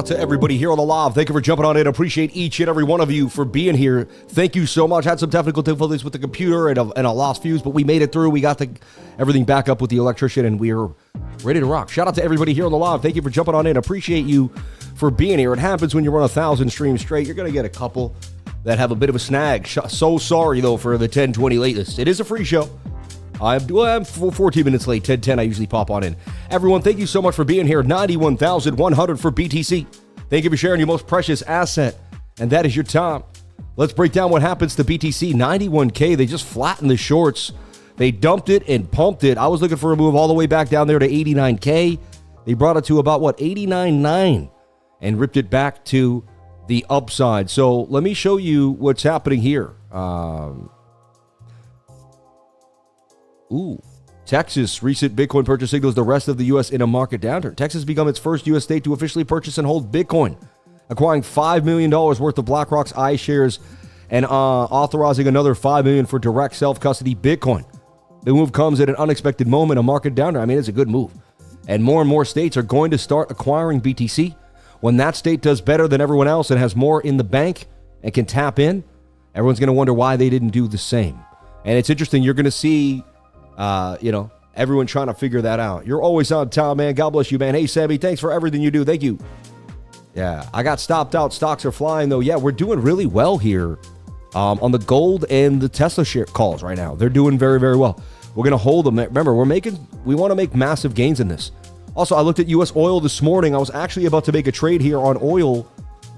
out to everybody here on the live. Thank you for jumping on in. Appreciate each and every one of you for being here. Thank you so much. Had some technical difficulties with the computer and a lost fuse, but we made it through. We got everything back up with the electrician, and we are ready to rock. Shout out to everybody here on the live. Thank you for jumping on in. Appreciate you for being here. It happens when you run 1,000 streams straight. You're going to get a couple that have a bit of a snag. So sorry, though, for the 10:20 late list. It is a free show. I'm 14 minutes late. 10:10, I usually pop on in. Everyone, thank you so much for being here. 91,100 for BTC. Thank you for sharing your most precious asset, and that is your time. Let's break down what happens to BTC. 91K, they just flattened the shorts. They dumped it and pumped it. I was looking for a move all the way back down there to 89K. They brought it to about, 89.9 and ripped it back to the upside. So let me show you what's happening here. Texas recent Bitcoin purchase signals the rest of the U.S. in a market downturn. Texas has become its first U.S. state to officially purchase and hold Bitcoin, acquiring $5 million worth of BlackRock's iShares and authorizing another $5 million for direct self-custody Bitcoin. The move comes at an unexpected moment, a market downturn. I mean, it's a good move. And more states are going to start acquiring BTC. When that state does better than everyone else and has more in the bank and can tap in, everyone's going to wonder why they didn't do the same. And it's interesting. You're going to see everyone trying to figure that out. You're always on time, man. God bless you, man. Hey, Sammy, thanks for everything you do. Thank you. Yeah, I got stopped out. Stocks are flying, though. Yeah, we're doing really well here on the gold and the Tesla share calls right now. They're doing very, very well. We're going to hold them. Remember, we want to make massive gains in this. Also, I looked at USOIL this morning. I was actually about to make a trade here on oil.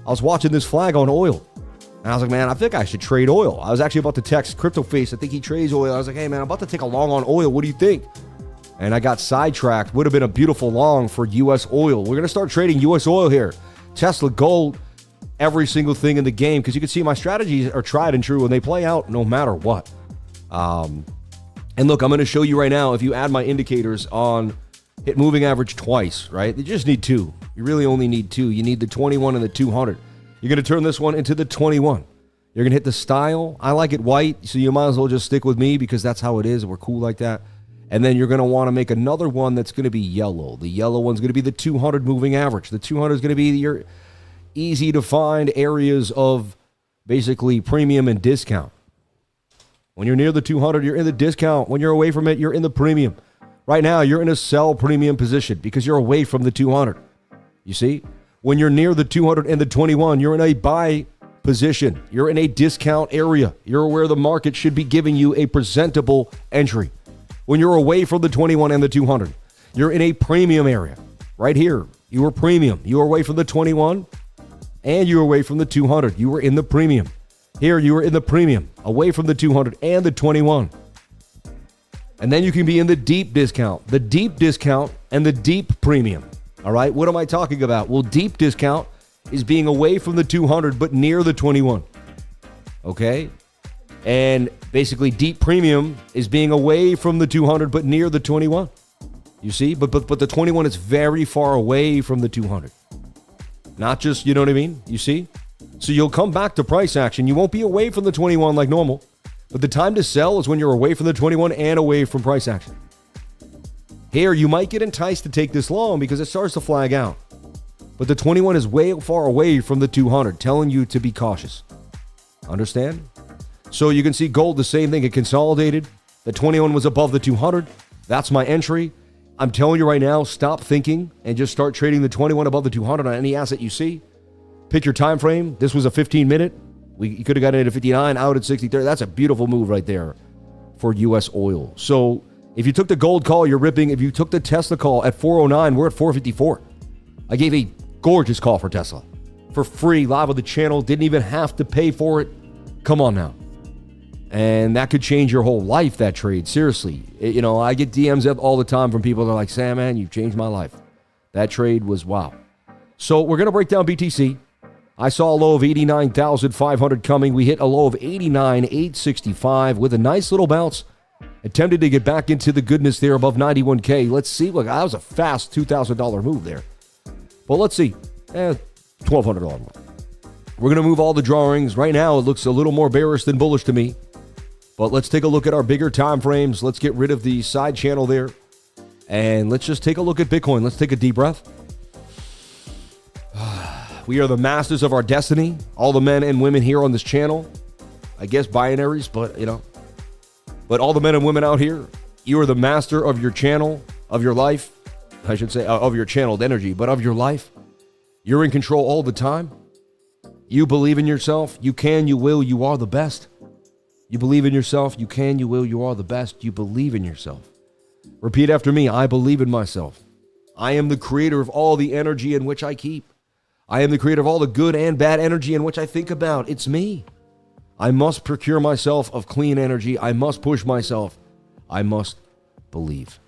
I was watching this flag on oil. And I was like, man, I think I should trade oil. I was actually about to text CryptoFace. I think he trades oil. I was like, hey, man, I'm about to take a long on oil. What do you think? And I got sidetracked. Would have been a beautiful long for USOIL. We're going to start trading USOIL here. Tesla, gold, every single thing in the game. Because you can see my strategies are tried and true, and they play out no matter what. And look, I'm going to show you right now, if you add my indicators on hit moving average twice, right? You just need two. You really only need two. You need the 21 and the 200. You're going to turn this one into the 21. You're going to hit the style. I like it white, so you might as well just stick with me because that's how it is. We're cool like that. And then you're going to want to make another one that's going to be yellow. The yellow one's going to be the 200 moving average. The 200 is going to be your easy to find areas of basically premium and discount. When you're near the 200, you're in the discount. When you're away from it, you're in the premium. Right now, you're in a sell premium position because you're away from the 200. You see? When you're near the 200 and the 21, you're in a buy position. You're in a discount area. You're where the market should be giving you a presentable entry. When you're away from the 21 and the 200, you're in a premium area. Right here, you were premium. You were away from the 21 and you were away from the 200. You were in the premium. Here, you were in the premium, away from the 200 and the 21. And then you can be in the deep discount, and the deep premium. All right, what am I talking about? Well, deep discount is being away from the 200 but near the 21. Okay? And basically deep premium is being away from the 200 but near the 21. You see? But the 21 is very far away from the 200. Not just, you know what I mean? You see? So you'll come back to price action. You won't be away from the 21 like normal. But the time to sell is when you're away from the 21 and away from price action. Here, you might get enticed to take this long because it starts to flag out. But the 21 is way far away from the 200, telling you to be cautious. Understand? So you can see gold, the same thing. It consolidated. The 21 was above the 200. That's my entry. I'm telling you right now, stop thinking and just start trading the 21 above the 200 on any asset you see. Pick your time frame. This was a 15-minute. You could have gotten it at 59, out at 63. That's a beautiful move right there for USOIL. So if you took the gold call, you're ripping. If you took the Tesla call at 409, we're at 454. I gave a gorgeous call for Tesla for free, live on the channel. Didn't even have to pay for it. Come on now. And that could change your whole life, that trade. Seriously. I get DMs all the time from people that are like, Sam, man, you've changed my life. That trade was wow. So we're going to break down BTC. I saw a low of 89,500 coming. We hit a low of 89,865 with a nice little bounce. Attempted to get back into the goodness there above 91K. Let's see. Look, that was a fast $2,000 move there. But let's see. $1,200 move. We're going to move all the drawings. Right now, it looks a little more bearish than bullish to me. But let's take a look at our bigger time frames. Let's get rid of the side channel there. And let's just take a look at Bitcoin. Let's take a deep breath. We are the masters of our destiny. All the men and women here on this channel, I guess binaries, but but all the men and women out here, you are the master of your channel, of your life. I should say of your channeled energy, but of your life. You're in control all the time. You believe in yourself. You can, you will, you are the best. You believe in yourself. You can, you will, you are the best. You believe in yourself. Repeat after me. I believe in myself. I am the creator of all the energy in which I keep. I am the creator of all the good and bad energy in which I think about. It's me. I must procure myself of clean energy. I must push myself. I must believe.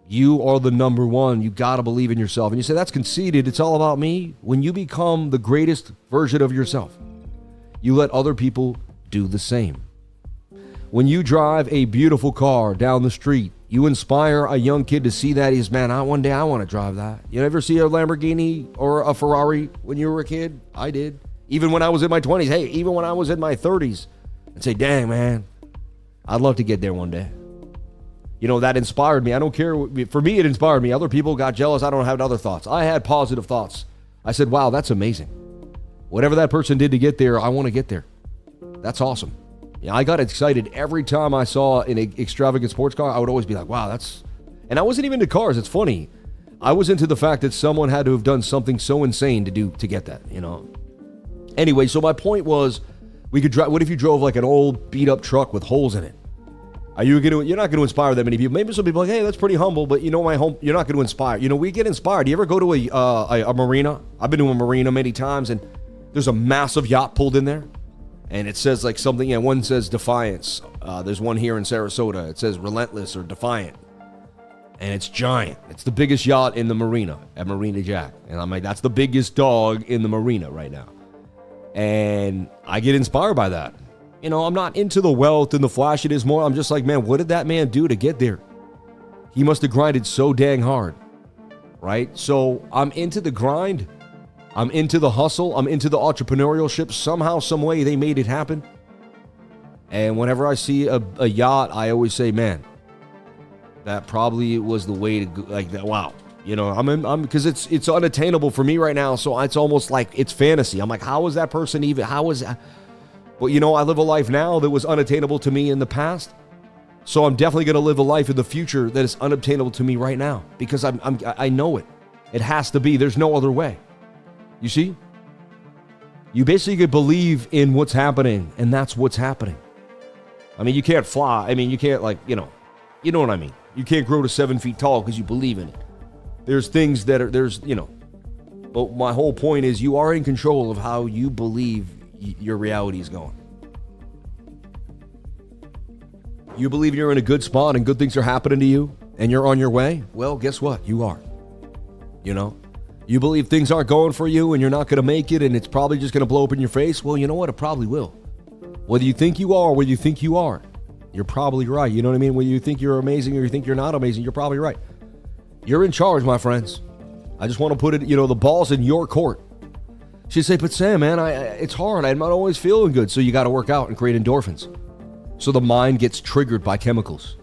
You are the number one. You got to believe in yourself. And you say, that's conceited. It's all about me. When you become the greatest version of yourself, you let other people do the same. When you drive a beautiful car down the street, you inspire a young kid to see that. He's, man, one day I want to drive that. You ever see a Lamborghini or a Ferrari when you were a kid? I did. Even when I was in my 20s. Hey, even when I was in my 30s. And say, dang, man, I'd love to get there one day. You know, that inspired me. I don't care. For me, it inspired me. Other people got jealous. I don't have other thoughts. I had positive thoughts. I said, wow, that's amazing. Whatever that person did to get there, I want to get there. That's awesome. Yeah, I got excited every time I saw an extravagant sports car. I would always be like, wow, that's... And I wasn't even into cars. It's funny. I was into the fact that someone had to have done something so insane to get that, you know. Anyway, so my point was, we could drive... What if you drove like an old beat-up truck with holes in it? You're not going to inspire that many people. Maybe some people are like, hey, that's pretty humble, but you know, you're not going to inspire. You know, we get inspired. You ever go to a marina? I've been to a marina many times, and there's a massive yacht pulled in there, and it says like something. Yeah, one says Defiance. There's one here in Sarasota. It says Relentless or Defiant, and it's giant. It's the biggest yacht in the marina at Marina Jack, and I'm like, that's the biggest dog in the marina right now, and I get inspired by that. You know, I'm not into the wealth and the flashiness more. I'm just like, man, what did that man do to get there? He must have grinded so dang hard, right? So I'm into the grind. I'm into the hustle. I'm into the entrepreneurship. Somehow, some way, they made it happen. And whenever I see a yacht, I always say, man, that probably was the way to go. Like that. Wow. You know, I'm because it's unattainable for me right now. So it's almost like it's fantasy. I'm like, how is that person even? How is that? But you know, I live a life now that was unattainable to me in the past. So I'm definitely going to live a life in the future that is unobtainable to me right now because I know it. It has to be. There's no other way. You see? You basically believe in what's happening, and that's what's happening. I mean, you can't fly. I mean, you can't you know what I mean. You can't grow to 7 feet tall because you believe in it. There's things that are, you know. But my whole point is you are in control of how you believe your reality is going. You believe you're in a good spot and good things are happening to you and you're on your way? Well, guess what? You are. You know? You believe things aren't going for you and you're not going to make it and it's probably just going to blow up in your face? Well, you know what? It probably will. Whether you think you are or whether you think you aren't, you're probably right. You know what I mean? Whether you think you're amazing or you think you're not amazing, you're probably right. You're in charge, my friends. I just want to put it, you know, the ball's in your court. She'd say, but Sam, man, it's hard. I'm not always feeling good. So you got to work out and create endorphins. So the mind gets triggered by chemicals.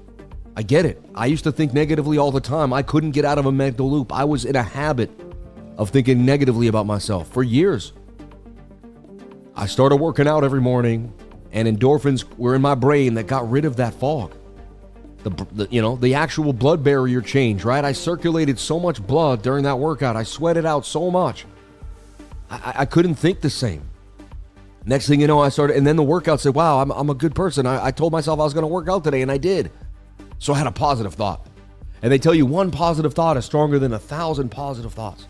I get it. I used to think negatively all the time. I couldn't get out of a mental loop. I was in a habit of thinking negatively about myself for years. I started working out every morning and endorphins were in my brain that got rid of that fog. The actual blood barrier changed, right? I circulated so much blood during that workout. I sweated out so much. I couldn't think the same. Next thing you know, I started, and then the workout said, wow, I'm a good person. I told myself I was going to work out today, and I did. So I had a positive thought. And they tell you one positive thought is stronger than 1,000 positive thoughts.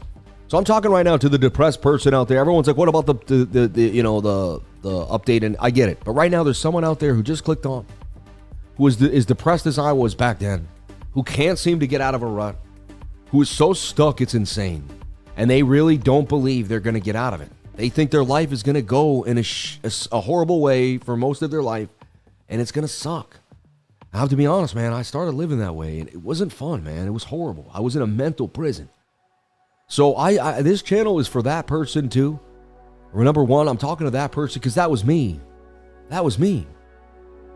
So I'm talking right now to the depressed person out there. Everyone's like, what about the update? And I get it. But right now, there's someone out there who just clicked on, who is as depressed as I was back then, who can't seem to get out of a rut, who is so stuck it's insane. And they really don't believe they're going to get out of it. They think their life is going to go in a horrible way for most of their life, and it's going to suck. I have to be honest, man. I started living that way, and it wasn't fun, man. It was horrible. I was in a mental prison. So this channel is for that person too. Number one, I'm talking to that person because that was me. That was me.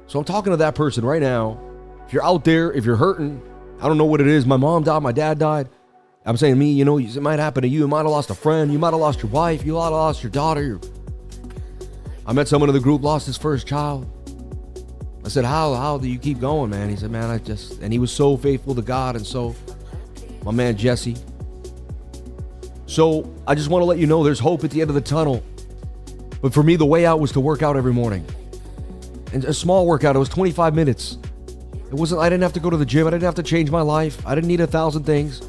So I'm talking to that person right now. If you're out there, if you're hurting, I don't know what it is. My mom died, my dad died. I'm saying me, it might happen to you. You might have lost a friend. You might have lost your wife. You might have lost your daughter. I met someone in the group, lost his first child. I said, how do you keep going, man? He said, man, and he was so faithful to God. And so, my man, Jesse. So I just want to let you know there's hope at the end of the tunnel. But for me, the way out was to work out every morning. And a small workout, it was 25 minutes. I didn't have to go to the gym. I didn't have to change my life. I didn't need 1,000 things.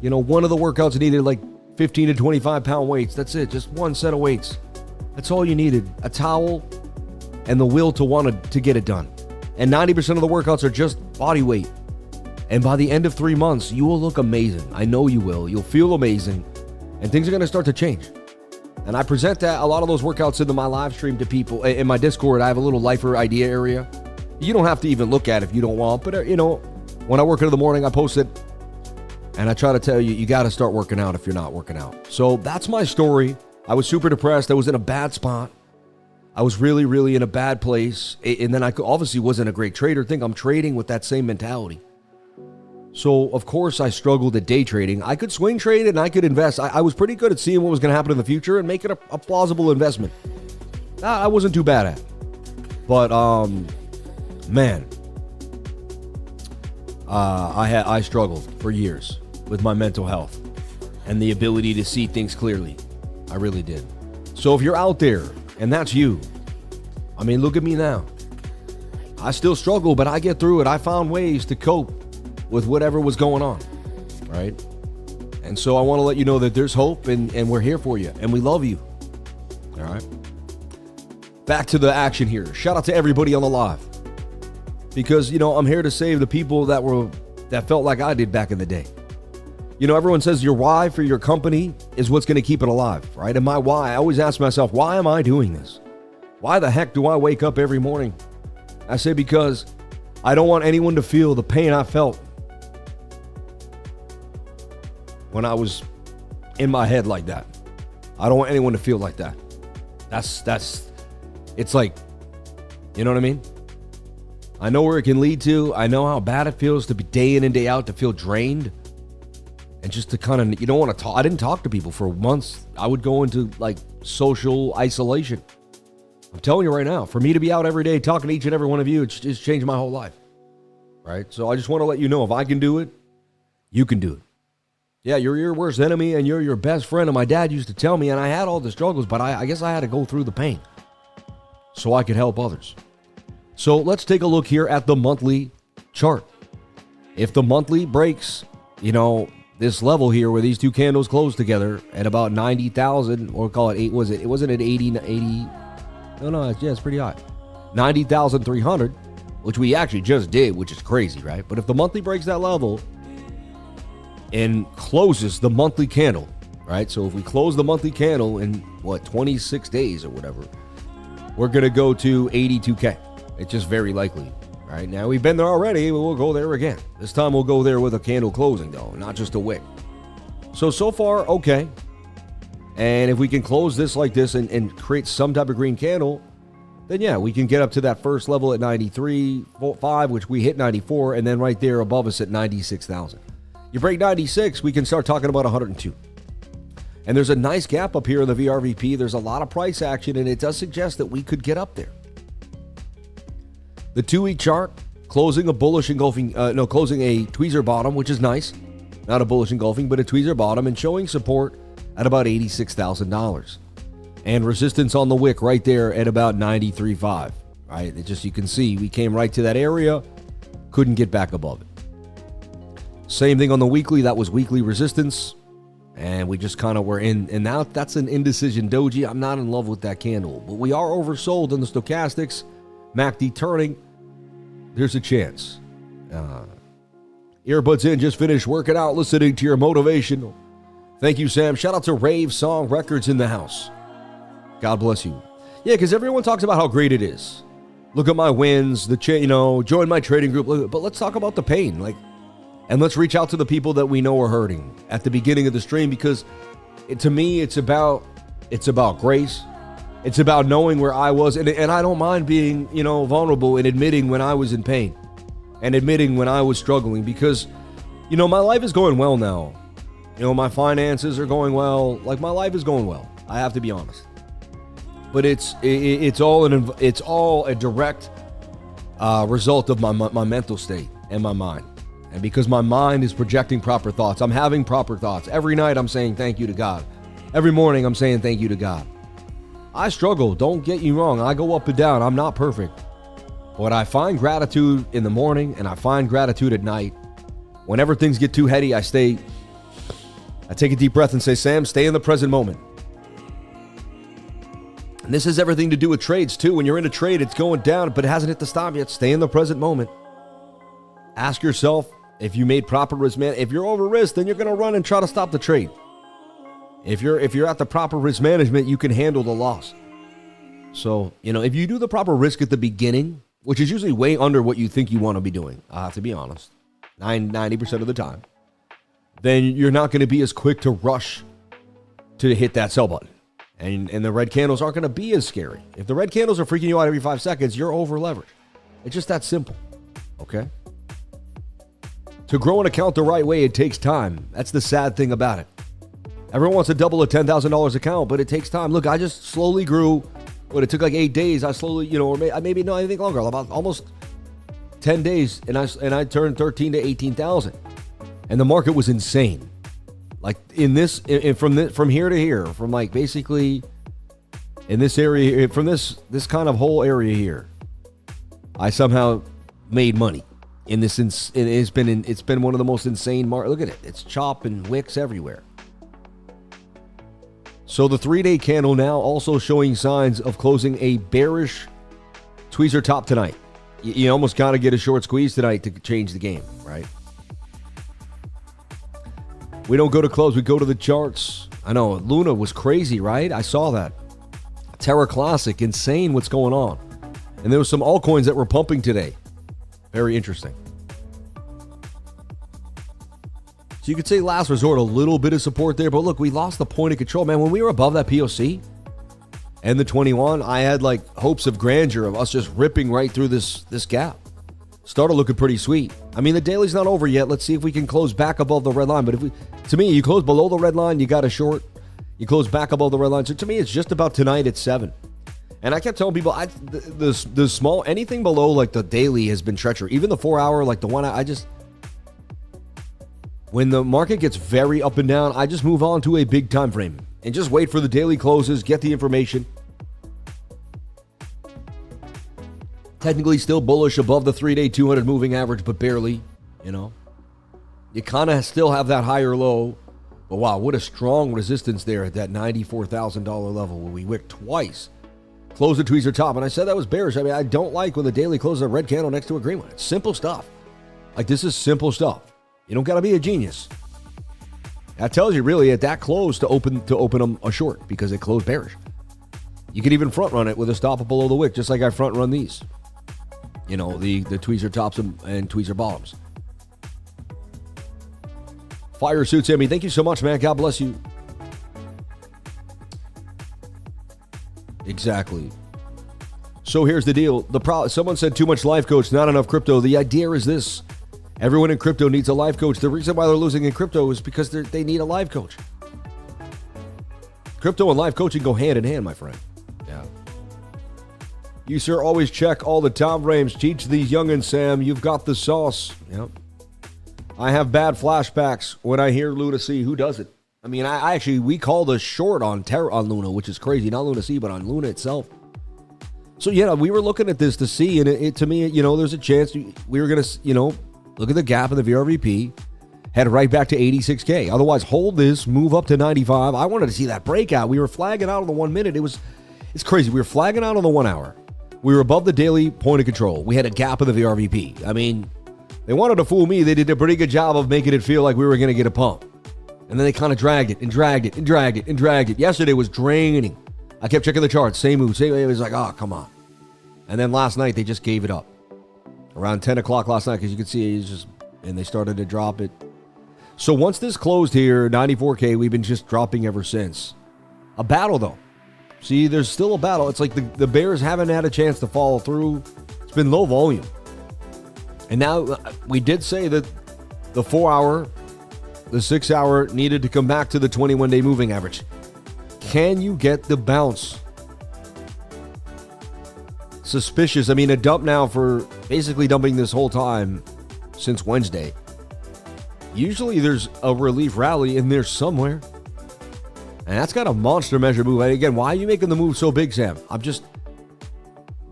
One of the workouts needed like 15 to 25 pound weights. That's it. Just one set of weights. That's all you needed. A towel and the will to want to get it done. And 90% of the workouts are just body weight. And by the end of 3 months, you will look amazing. I know you will. You'll feel amazing. And things are going to start to change. And I present a lot of those workouts into my live stream to people. In my Discord, I have a little lifer idea area. You don't have to even look at it if you don't want. But, when I work in the morning, I post it. And I try to tell you, you got to start working out if you're not working out. So that's my story. I was super depressed. I was in a bad spot. I was really, really in a bad place. And then I obviously wasn't a great trader. Think I'm trading with that same mentality. So, of course, I struggled at day trading. I could swing trade and I could invest. I was pretty good at seeing what was going to happen in the future and make it a plausible investment. I wasn't too bad at. But, man, I struggled for years with my mental health and the ability to see things clearly. I really did. So if you're out there and that's you, I mean, look at me now. I still struggle, but I get through it. I found ways to cope with whatever was going on, right? And so I want to let you know that there's hope and we're here for you and we love you, all right? Back to the action here. Shout out to everybody on the live because, I'm here to save the people that felt like I did back in the day. Everyone says your why for your company is what's going to keep it alive, right? And my why, I always ask myself, why am I doing this? Why the heck do I wake up every morning? I say because I don't want anyone to feel the pain I felt when I was in my head like that. I don't want anyone to feel like that. It's like, you know what I mean? I know where it can lead to. I know how bad it feels to be day in and day out, to feel drained. And just to kind of, you don't want to talk. I didn't talk to people for months. I would go into like social isolation. I'm telling you right now, for me to be out every day talking to each and every one of you, it's changed my whole life. Right? So I just want to let you know, if I can do it, you can do it. Yeah, you're your worst enemy and you're your best friend. And my dad used to tell me, and I had all the struggles, but I guess I had to go through the pain so I could help others. So let's take a look here at the monthly chart. If the monthly breaks, this level here where these two candles close together at about 90,000, or call it 8, it wasn't at 80, no, it's pretty high. 90,300, which we actually just did, which is crazy, right? But if the monthly breaks that level and closes the monthly candle, right? So if we close the monthly candle in 26 days or whatever, we're going to go to 82K. It's just very likely. Right now, we've been there already, but we'll go there again. This time we'll go there with a candle closing, though, not just a wick. So far, okay. And if we can close this like this and create some type of green candle, then yeah, we can get up to that first level at 93.5, which we hit 94, and then right there above us at 96,000. You break 96, we can start talking about 102. And there's a nice gap up here in the VRVP. There's a lot of price action, and it does suggest that we could get up there. The 2-week chart closing a bullish engulfing, closing a tweezer bottom, which is nice. Not a bullish engulfing, but a tweezer bottom, and showing support at about $86,000. And resistance on the wick right there at about 93.5. Right? You can see we came right to that area, couldn't get back above it. Same thing on the weekly. That was weekly resistance. And we just kind of were in, and now that's an indecision doji. I'm not in love with that candle, but we are oversold in the stochastics. MACD turning. There's a chance. Earbuds in, just finished working out, listening to your motivation. Thank you, Sam. Shout out to Rave Song Records in the house. God bless you. Yeah, because everyone talks about how great it is. Look at my wins, join my trading group. But let's talk about the pain. And let's reach out to the people that we know are hurting at the beginning of the stream, because to me, it's about grace. It's about knowing where I was, and I don't mind being, vulnerable and admitting when I was in pain and admitting when I was struggling, because My life is going well now. My finances are going well. Like, my life is going well. I have to be honest. But it's all a direct result of my mental state and my mind. And because my mind is projecting proper thoughts, I'm having proper thoughts. Every night I'm saying thank you to God. Every morning I'm saying thank you to God. I struggle, don't get you wrong. I go up and down. I'm not perfect. But I find gratitude in the morning and I find gratitude at night. Whenever things get too heady, I take a deep breath and say, Sam, stay in the present moment. And this has everything to do with trades too. When you're in a trade, it's going down, but it hasn't hit the stop yet. Stay in the present moment. Ask yourself if you made proper risk management. If you're over risk, then you're going to run and try to stop the trade. If you're at the proper risk management, you can handle the loss. So, if you do the proper risk at the beginning, which is usually way under what you think you want to be doing, I have to be honest, 90% of the time, then you're not going to be as quick to rush to hit that sell button. And the red candles aren't going to be as scary. If the red candles are freaking you out every 5 seconds, you're over leveraged. It's just that simple. Okay? To grow an account the right way, it takes time. That's the sad thing about it. Everyone wants to double a $10,000 account, but it takes time. Look, I just slowly grew. But it took like 8 days. I slowly, or maybe no, anything longer, about almost 10 days, and I turned 13 to 18,000, and the market was insane. Like from here to here, from like basically in this area, from this kind of whole area here, I somehow made money in this. It's been one of the most insane markets. Look at it. It's chop and wicks everywhere. So the 3-day candle now also showing signs of closing a bearish tweezer top tonight. You almost got to get a short squeeze tonight to change the game, right? We don't go to close, we go to the charts. I know, Luna was crazy, right? I saw that. Terra Classic, insane what's going on. And there was some altcoins that were pumping today. Very interesting. So you could say last resort, a little bit of support there, but look, we lost the point of control, man. When we were above that POC and the 21, I had like hopes of grandeur of us just ripping right through this gap. Started looking pretty sweet. I mean, the daily's not over yet. Let's see if we can close back above the red line. But to me, you close below the red line, you got a short. You close back above the red line. So to me, it's just about tonight at 7. And I kept telling people, the small, anything below like the daily has been treacherous. Even the 4-hour, like the 1 hour, when the market gets very up and down, I just move on to a big time frame and just wait for the daily closes, get the information. Technically still bullish above the 3-day 200 moving average, but barely, You kind of still have that higher low. But wow, what a strong resistance there at that $94,000 level where we wicked twice. Closed the tweezer top, and I said that was bearish. I mean, I don't like when the daily closes a red candle next to a green one. It's simple stuff. Like, this is simple stuff. You don't got to be a genius. That tells you really at that close to open them a short because it closed bearish. You could even front run it with a stop below the wick, just like I front run these. The tweezer tops and tweezer bottoms. Fire Suit Sammy, thank you so much, man. God bless you. Exactly. So here's the deal. Someone said too much life coach, not enough crypto. The idea is this. Everyone in crypto needs a life coach. The reason why they're losing in crypto is because they need a life coach. Crypto and life coaching go hand in hand, my friend. Yeah. You, sir, always check all the time frames. Teach these youngins, Sam. You've got the sauce. Yep. I have bad flashbacks when I hear Luna C. Who does it? I mean, we called a short on Luna, which is crazy. Not Luna C, but on Luna itself. So, yeah, we were looking at this to see, and it to me, there's a chance we were going to, look at the gap in the VRVP, head right back to 86K. Otherwise, hold this, move up to 95. I wanted to see that breakout. We were flagging out on the 1 minute. It's crazy. We were flagging out on the 1 hour. We were above the daily point of control. We had a gap in the VRVP. I mean, they wanted to fool me. They did a pretty good job of making it feel like we were going to get a pump. And then they kind of dragged it and dragged it and dragged it and dragged it. Yesterday was draining. I kept checking the charts. Same move. It was like, oh, come on. And then last night, they just gave it up. Around 10 o'clock last night, because you could see and they started to drop it. So once this closed here, 94K, we've been just dropping ever since. A battle, though. See, there's still a battle. It's like the bears haven't had a chance to follow through. It's been low volume. And now we did say that The 4 hour, the 6 hour needed to come back to the 21-day moving average. Can you get the bounce? Suspicious. I mean, a dump now for basically dumping this whole time since Wednesday. Usually there's a relief rally in there somewhere. And that's got a monster measure move. And again, why are you making the move so big, Sam?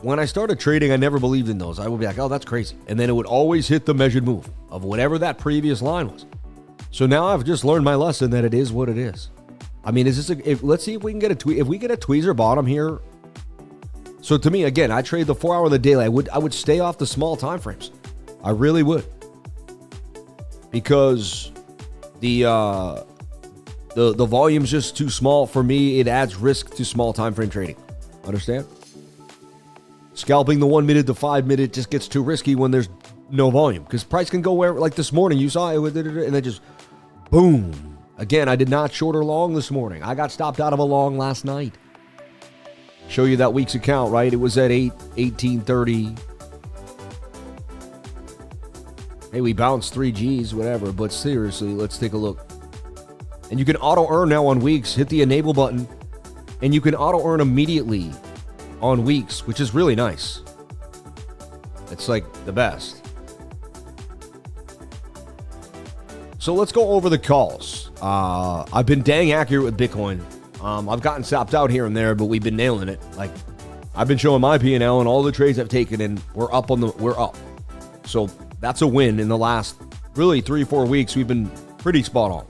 When I started trading, I never believed in those. I would be like, oh, that's crazy. And then it would always hit the measured move of whatever that previous line was. So now I've just learned my lesson that it is what it is. I mean, is this let's see if we can get if we get a tweezer bottom here. So to me, again, I trade the 4 hour and the daily. I would stay off the small time frames. I really would. Because the volume's just too small for me. It adds risk to small time frame trading. Understand? Scalping the 1 minute to 5 minute just gets too risky when there's no volume. Because price can go wherever, like this morning, you saw it, and then just boom. Again, I did not short or long this morning. I got stopped out of a long last night. Show you that week's account, right? It was at 1830. Hey, we bounced 3 G's, whatever. But seriously, let's take a look. And you can auto earn now on weeks. Hit the enable button. And you can auto earn immediately on weeks, which is really nice. It's like the best. So let's go over the calls. I've been dang accurate with Bitcoin. I've gotten stopped out here and there, but we've been nailing it. Like, I've been showing my P&L and all the trades I've taken, and we're up. So that's a win in the last really 3-4 weeks. We've been pretty spot on.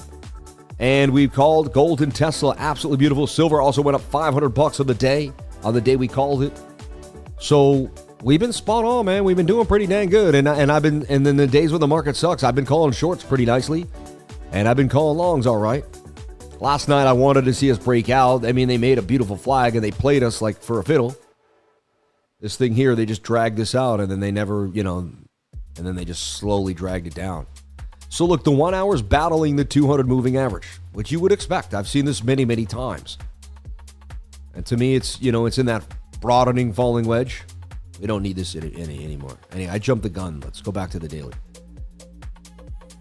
And we've called gold and Tesla absolutely beautiful. Silver also went up $500 on the day we called it. So we've been spot on, man. We've been doing pretty dang good. And then the days when the market sucks, I've been calling shorts pretty nicely. And I've been calling longs all right. Last night, I wanted to see us break out. I mean, they made a beautiful flag, and they played us like for a fiddle. This thing here, they just dragged this out, and then they never, and then they just slowly dragged it down. So look, the 1 hour's battling the 200 moving average, which you would expect. I've seen this many, many times. And to me, it's in that broadening falling wedge. We don't need this anymore. Anyway, I jumped the gun. Let's go back to the daily.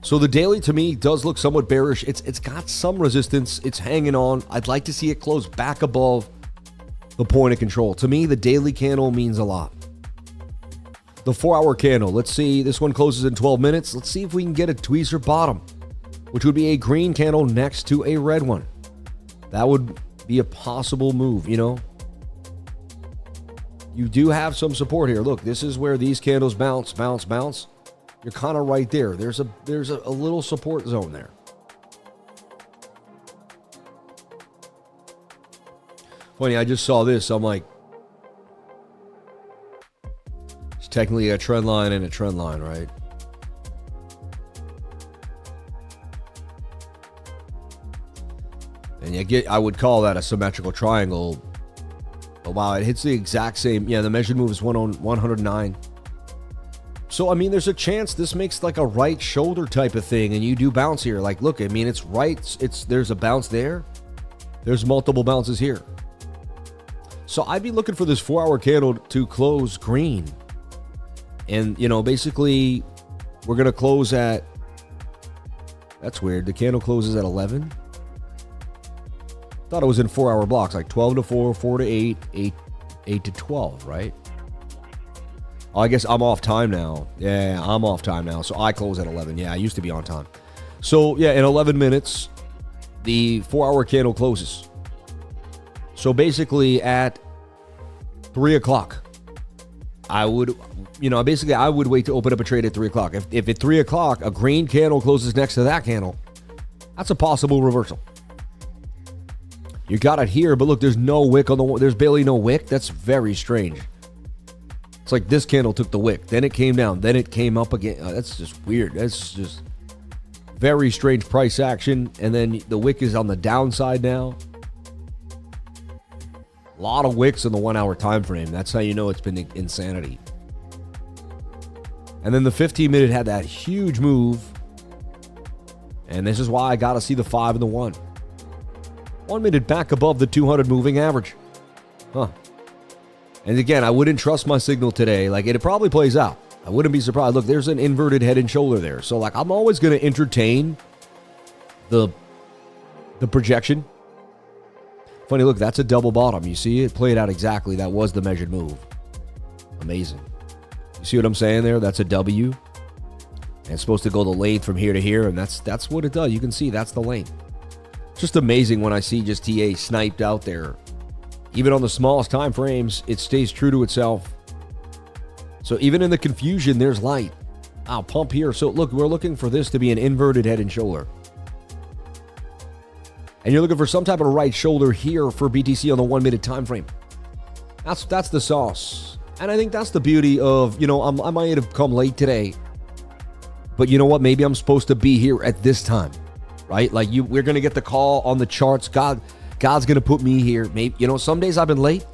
So the daily, to me, does look somewhat bearish. It's got some resistance. It's hanging on. I'd like to see it close back above the point of control. To me, the daily candle means a lot. The 4 hour candle. Let's see. This one closes in 12 minutes. Let's see if we can get a tweezer bottom, which would be a green candle next to a red one. That would be a possible move, You do have some support here. Look, this is where these candles bounce. You're kind of right there. There's a little support zone there. Funny, I just saw this. I'm like, it's technically a trend line and a trend line, right? And I would call that a symmetrical triangle. But wow, it hits the exact same. Yeah, the measured move is 109. So, I mean, there's a chance this makes like a right shoulder type of thing, and you do bounce here. Like, look, I mean, it's right. There's a bounce there. There's multiple bounces here. So I'd be looking for this 4 hour candle to close green. And, basically, we're going to close at, that's weird. The candle closes at 11. Thought it was in 4 hour blocks, like 12 to 4, 4 to 8, 8 to 12, right? Oh, I guess I'm off time now. Yeah, I'm off time now. So I close at 11. Yeah, I used to be on time. So, yeah, in 11 minutes, the 4 hour candle closes. So basically at 3 o'clock, I would wait to open up a trade at 3 o'clock. If at 3 o'clock, a green candle closes next to that candle, that's a possible reversal. You got it here, but look, there's no wick there's barely no wick. That's very strange. It's like this candle took the wick, then it came down, then it came up again. That's just weird. That's just very strange price action. And then the wick is on the downside now. A lot of wicks in the 1 hour time frame. That's how you know it's been insanity. And then the 15 minute had that huge move. And this is why I got to see the 5 and the 1. 1 minute back above the 200 moving average. Huh. And again, I wouldn't trust my signal today. Like, it probably plays out. I wouldn't be surprised. Look, there's an inverted head and shoulder there. So, like, I'm always going to entertain the projection. Funny, look, that's a double bottom. You see it played out exactly. That was the measured move. Amazing. You see what I'm saying there? That's a W. And it's supposed to go the length from here to here, and that's what it does. You can see that's the length. It's just amazing when I see just TA sniped out there. Even on the smallest time frames, it stays true to itself. So even in the confusion, there's light. I'll pump here. So look, we're looking for this to be an inverted head and shoulder. And you're looking for some type of right shoulder here for BTC on the 1 minute time frame. That's the sauce. And I think that's the beauty of, you know, I might have come late today. But you know what? Maybe I'm supposed to be here at this time, right? Like we're going to get the call on the charts. God's going to put me here. Maybe, you know, some days I've been late.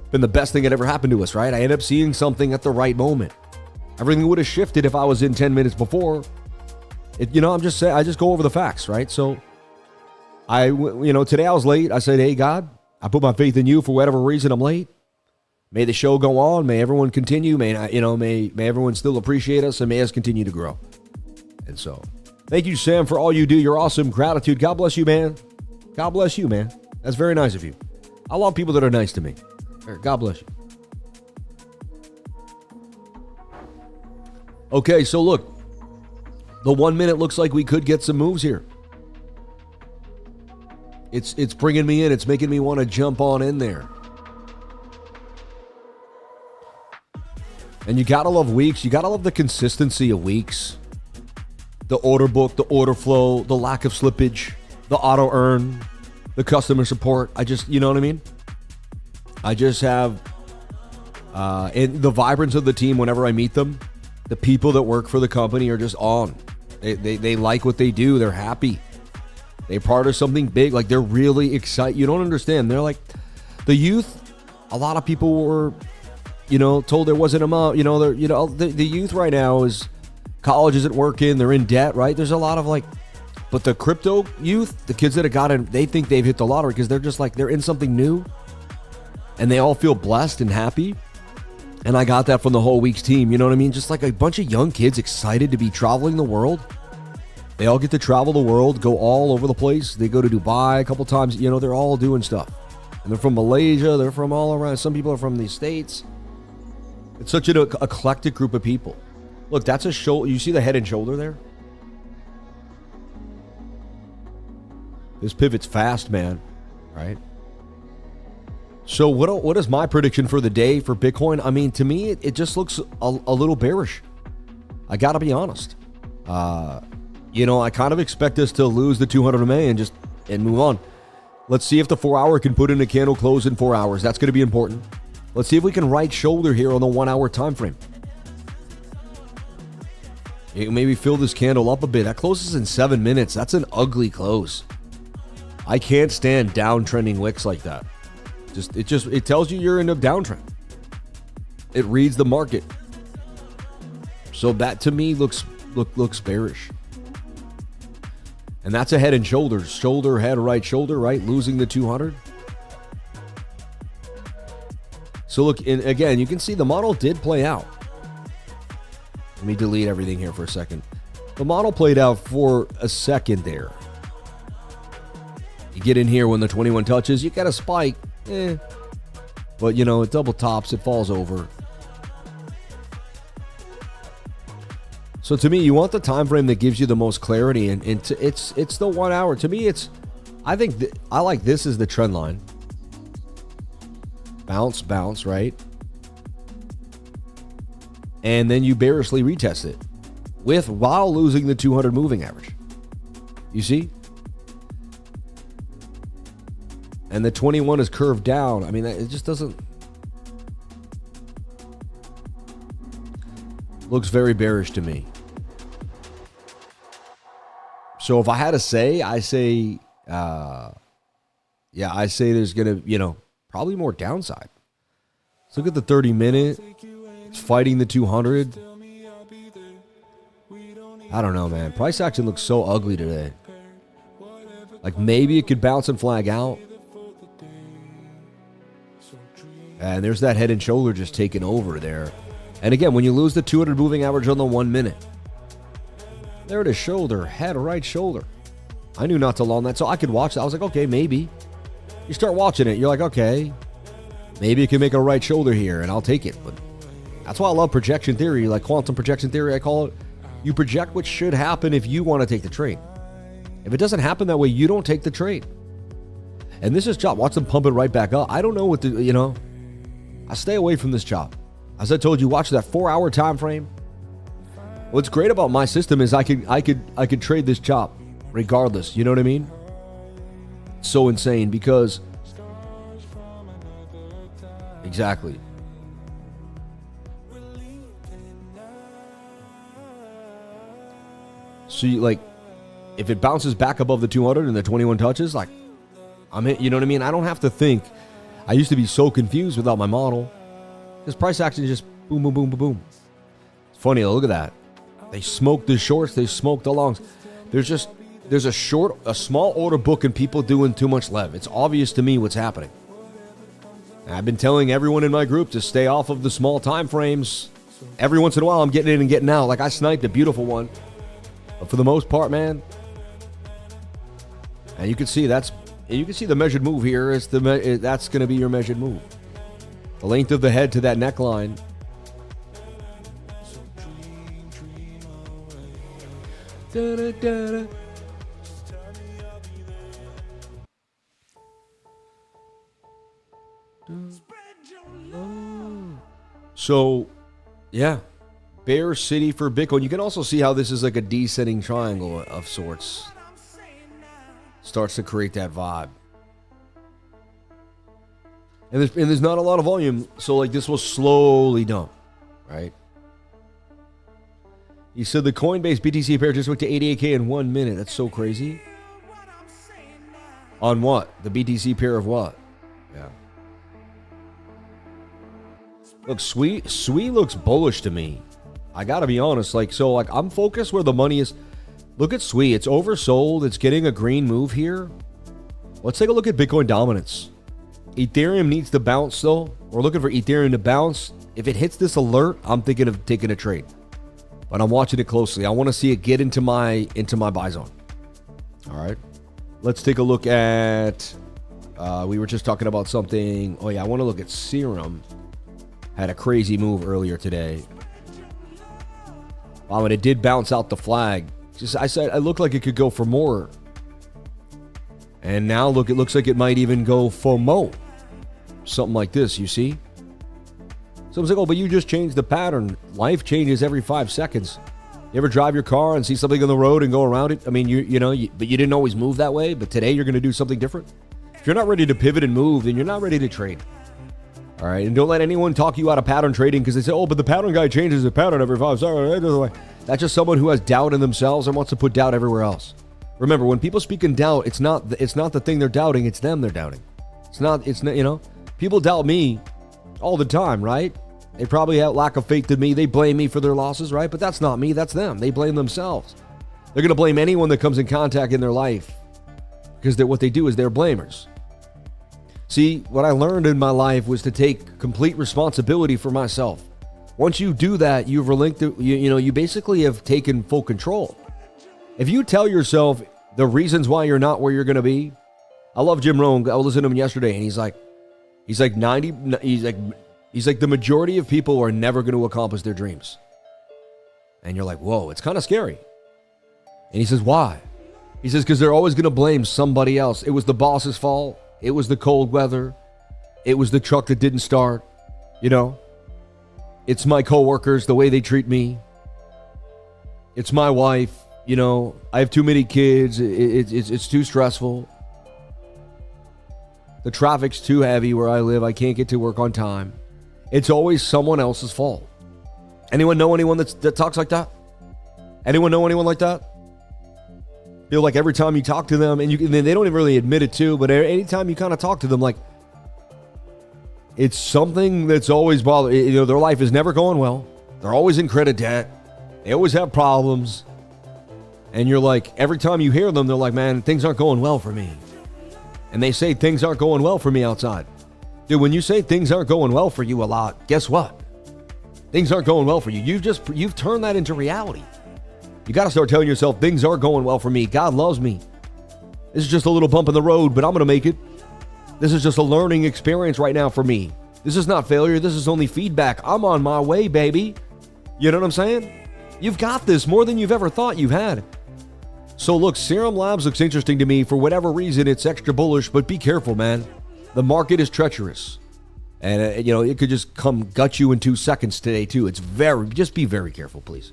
Been the best thing that ever happened to us, right? I end up seeing something at the right moment. Everything would have shifted if I was in 10 minutes before. You know, I'm just saying, I just go over the facts, right? So today I was late. I said, hey, God, I put my faith in you for whatever reason I'm late. May the show go on. May everyone continue. May everyone still appreciate us, and may us continue to grow. And so, thank you, Sam, for all you do. You're awesome. Gratitude. God bless you, man. God bless you, man. That's very nice of you. I love people that are nice to me. God bless you. Okay, so look. The 1 minute looks like we could get some moves here. It's bringing me in. It's making me want to jump on in there. And you got to love weeks. You got to love the consistency of weeks. The order book, the order flow, the lack of slippage, the auto earn, the customer support. You know what I mean? I just have, and the vibrance of the team whenever I meet them. The people that work for the company are just on. They like what they do. They're happy. They're part of something big. Like, they're really excited. You don't understand. They're like, the youth, a lot of people were, told there wasn't amount, the youth right now is, college isn't working, they're in debt, right? There's a lot of but the crypto youth, the kids that have gotten, they think they've hit the lottery because they're just they're in something new and they all feel blessed and happy. And I got that from the whole week's team, you know what I mean? Just like a bunch of young kids excited to be traveling the world. They all get to travel the world, go all over the place. They go to Dubai a couple times, they're all doing stuff. And they're from Malaysia, they're from all around. Some people are from the States. It's such an eclectic group of people. Look, that's a shoulder. You see the head and shoulder there? This pivot's fast, man. Right? So what is my prediction for the day for Bitcoin? I mean, to me, it just looks a little bearish. I got to be honest. I kind of expect us to lose the 200 MA and move on. Let's see if the 4 hour can put in a candle close in 4 hours. That's going to be important. Let's see if we can right shoulder here on the 1 hour time frame. Maybe fill this candle up a bit. That closes in 7 minutes. That's an ugly close. I can't stand downtrending wicks like that. It tells you you're in a downtrend. It reads the market. So that to me looks bearish. And that's a head and shoulders. Shoulder, head, right shoulder, right? Losing the 200. So look, again, you can see the model did play out. Let me delete everything here for a second. The model played out for a second there. You get in here when the 21 touches, you get a spike. But, it double tops, it falls over. So to me, you want the time frame that gives you the most clarity, and it's the 1 hour. To me, I like this as the trend line. Bounce, right? And then you bearishly retest it while losing the 200 moving average. You see? And the 21 is curved down. I mean, it just doesn't. Looks very bearish to me. So if I had to say, I say there's going to, probably more downside. Let's look at the 30 minute. It's fighting the 200. I don't know, man. Price action looks so ugly today. Like, maybe it could bounce and flag out. And there's that head and shoulder just taking over there. And again, when you lose the 200 moving average on the 1 minute, there it is, shoulder, head, right shoulder. I knew not to long that, so I could watch that. I was like, okay, maybe. You start watching it, you're like, okay, maybe you can make a right shoulder here, and I'll take it. But that's why I love projection theory, like quantum projection theory, I call it. You project what should happen if you want to take the trade. If it doesn't happen that way, you don't take the trade. And this is chop. Watch them pump it right back up. I don't know what to, I stay away from this chop. As I told you, watch that 4-hour time frame. What's great about my system is I could trade this chop regardless. You know what I mean? So insane because exactly. So if it bounces back above the 200 and the 21 touches, like I'm hit, you know what I mean? I don't have to think. I used to be so confused without my model. This price action is just boom, boom, boom, boom, boom. It's funny, look at that. They smoked the shorts, they smoked the longs. There's a small order book and people doing too much lev. It's obvious to me what's happening. And I've been telling everyone in my group to stay off of the small time frames. Every once in a while I'm getting in and getting out. Like I sniped a beautiful one. But for the most part, man, and you can see the measured move here. That's going to be your measured move. The length of the head to that neckline. So, yeah. Bear City for Bitcoin. You can also see how this is like a descending triangle of sorts. Starts to create that vibe. And there's not a lot of volume, so like this will slowly dump, right? He said the Coinbase BTC pair just went to 88K in 1 minute. That's so crazy. On what? The BTC pair of what? Yeah. Look, SUI looks bullish to me. I gotta be honest. I'm focused where the money is. Look at SUI. It's oversold. It's getting a green move here. Let's take a look at Bitcoin dominance. Ethereum needs to bounce, though. We're looking for Ethereum to bounce. If it hits this alert, I'm thinking of taking a trade. But I'm watching it closely. I want to see it get into my buy zone. All right. Let's take a look at... we were just talking about something... Oh, yeah. I want to look at Serum. Had a crazy move earlier today. Wow, and it did bounce out the flag. I said it looked like it could go for more. And now look, it looks like it might even go for more. Something like this, you see? Someone's like, oh, but you just changed the pattern. Life changes every 5 seconds. You ever drive your car and see something on the road and go around it? I mean, but you didn't always move that way, but today you're going to do something different. If you're not ready to pivot and move, then you're not ready to trade. All right, and don't let anyone talk you out of pattern trading because they say, oh, but the pattern guy changes the pattern every 5 seconds. That's just someone who has doubt in themselves and wants to put doubt everywhere else. Remember, when people speak in doubt, it's not the thing they're doubting, it's them they're doubting. It's not, people doubt me all the time, right? They probably have lack of faith in me. They blame me for their losses, right? But that's not me, that's them. They blame themselves. They're going to blame anyone that comes in contact in their life because what they do is they're blamers. See, what I learned in my life was to take complete responsibility for myself. Once you do that, you've relinquished, you basically have taken full control. If you tell yourself the reasons why you're not where you're going to be, I love Jim Rohn. I was listening to him yesterday, and he's like the majority of people are never going to accomplish their dreams. And you're like, whoa, it's kind of scary. And he says, why? He says, because they're always going to blame somebody else. It was the boss's fault. It was the cold weather. It was the truck that didn't start. It's my coworkers, the way they treat me. It's my wife. I have too many kids. It's too stressful. The traffic's too heavy where I live. I can't get to work on time. It's always someone else's fault. Anyone know anyone that talks like that? Anyone know anyone like that? Feel like every time you talk to them, and they don't even really admit it too, but anytime you kind of talk to them, like, it's something that's always bothering. Their life is never going well. They're always in credit debt. They always have problems. And you're like, every time you hear them, they're like, man, things aren't going well for me. And they say things aren't going well for me outside. Dude, when you say things aren't going well for you a lot, guess what? Things aren't going well for you. You've turned that into reality. You got to start telling yourself, things are going well for me. God loves me. This is just a little bump in the road, but I'm going to make it. This is just a learning experience right now for me. This is not failure. This is only feedback. I'm on my way, baby. You know what I'm saying? You've got this more than you've ever thought you've had. So look, Serum Labs looks interesting to me. For whatever reason, it's extra bullish, but be careful, man. The market is treacherous. And, it could just come gut you in 2 seconds today, too. Just be very careful, please.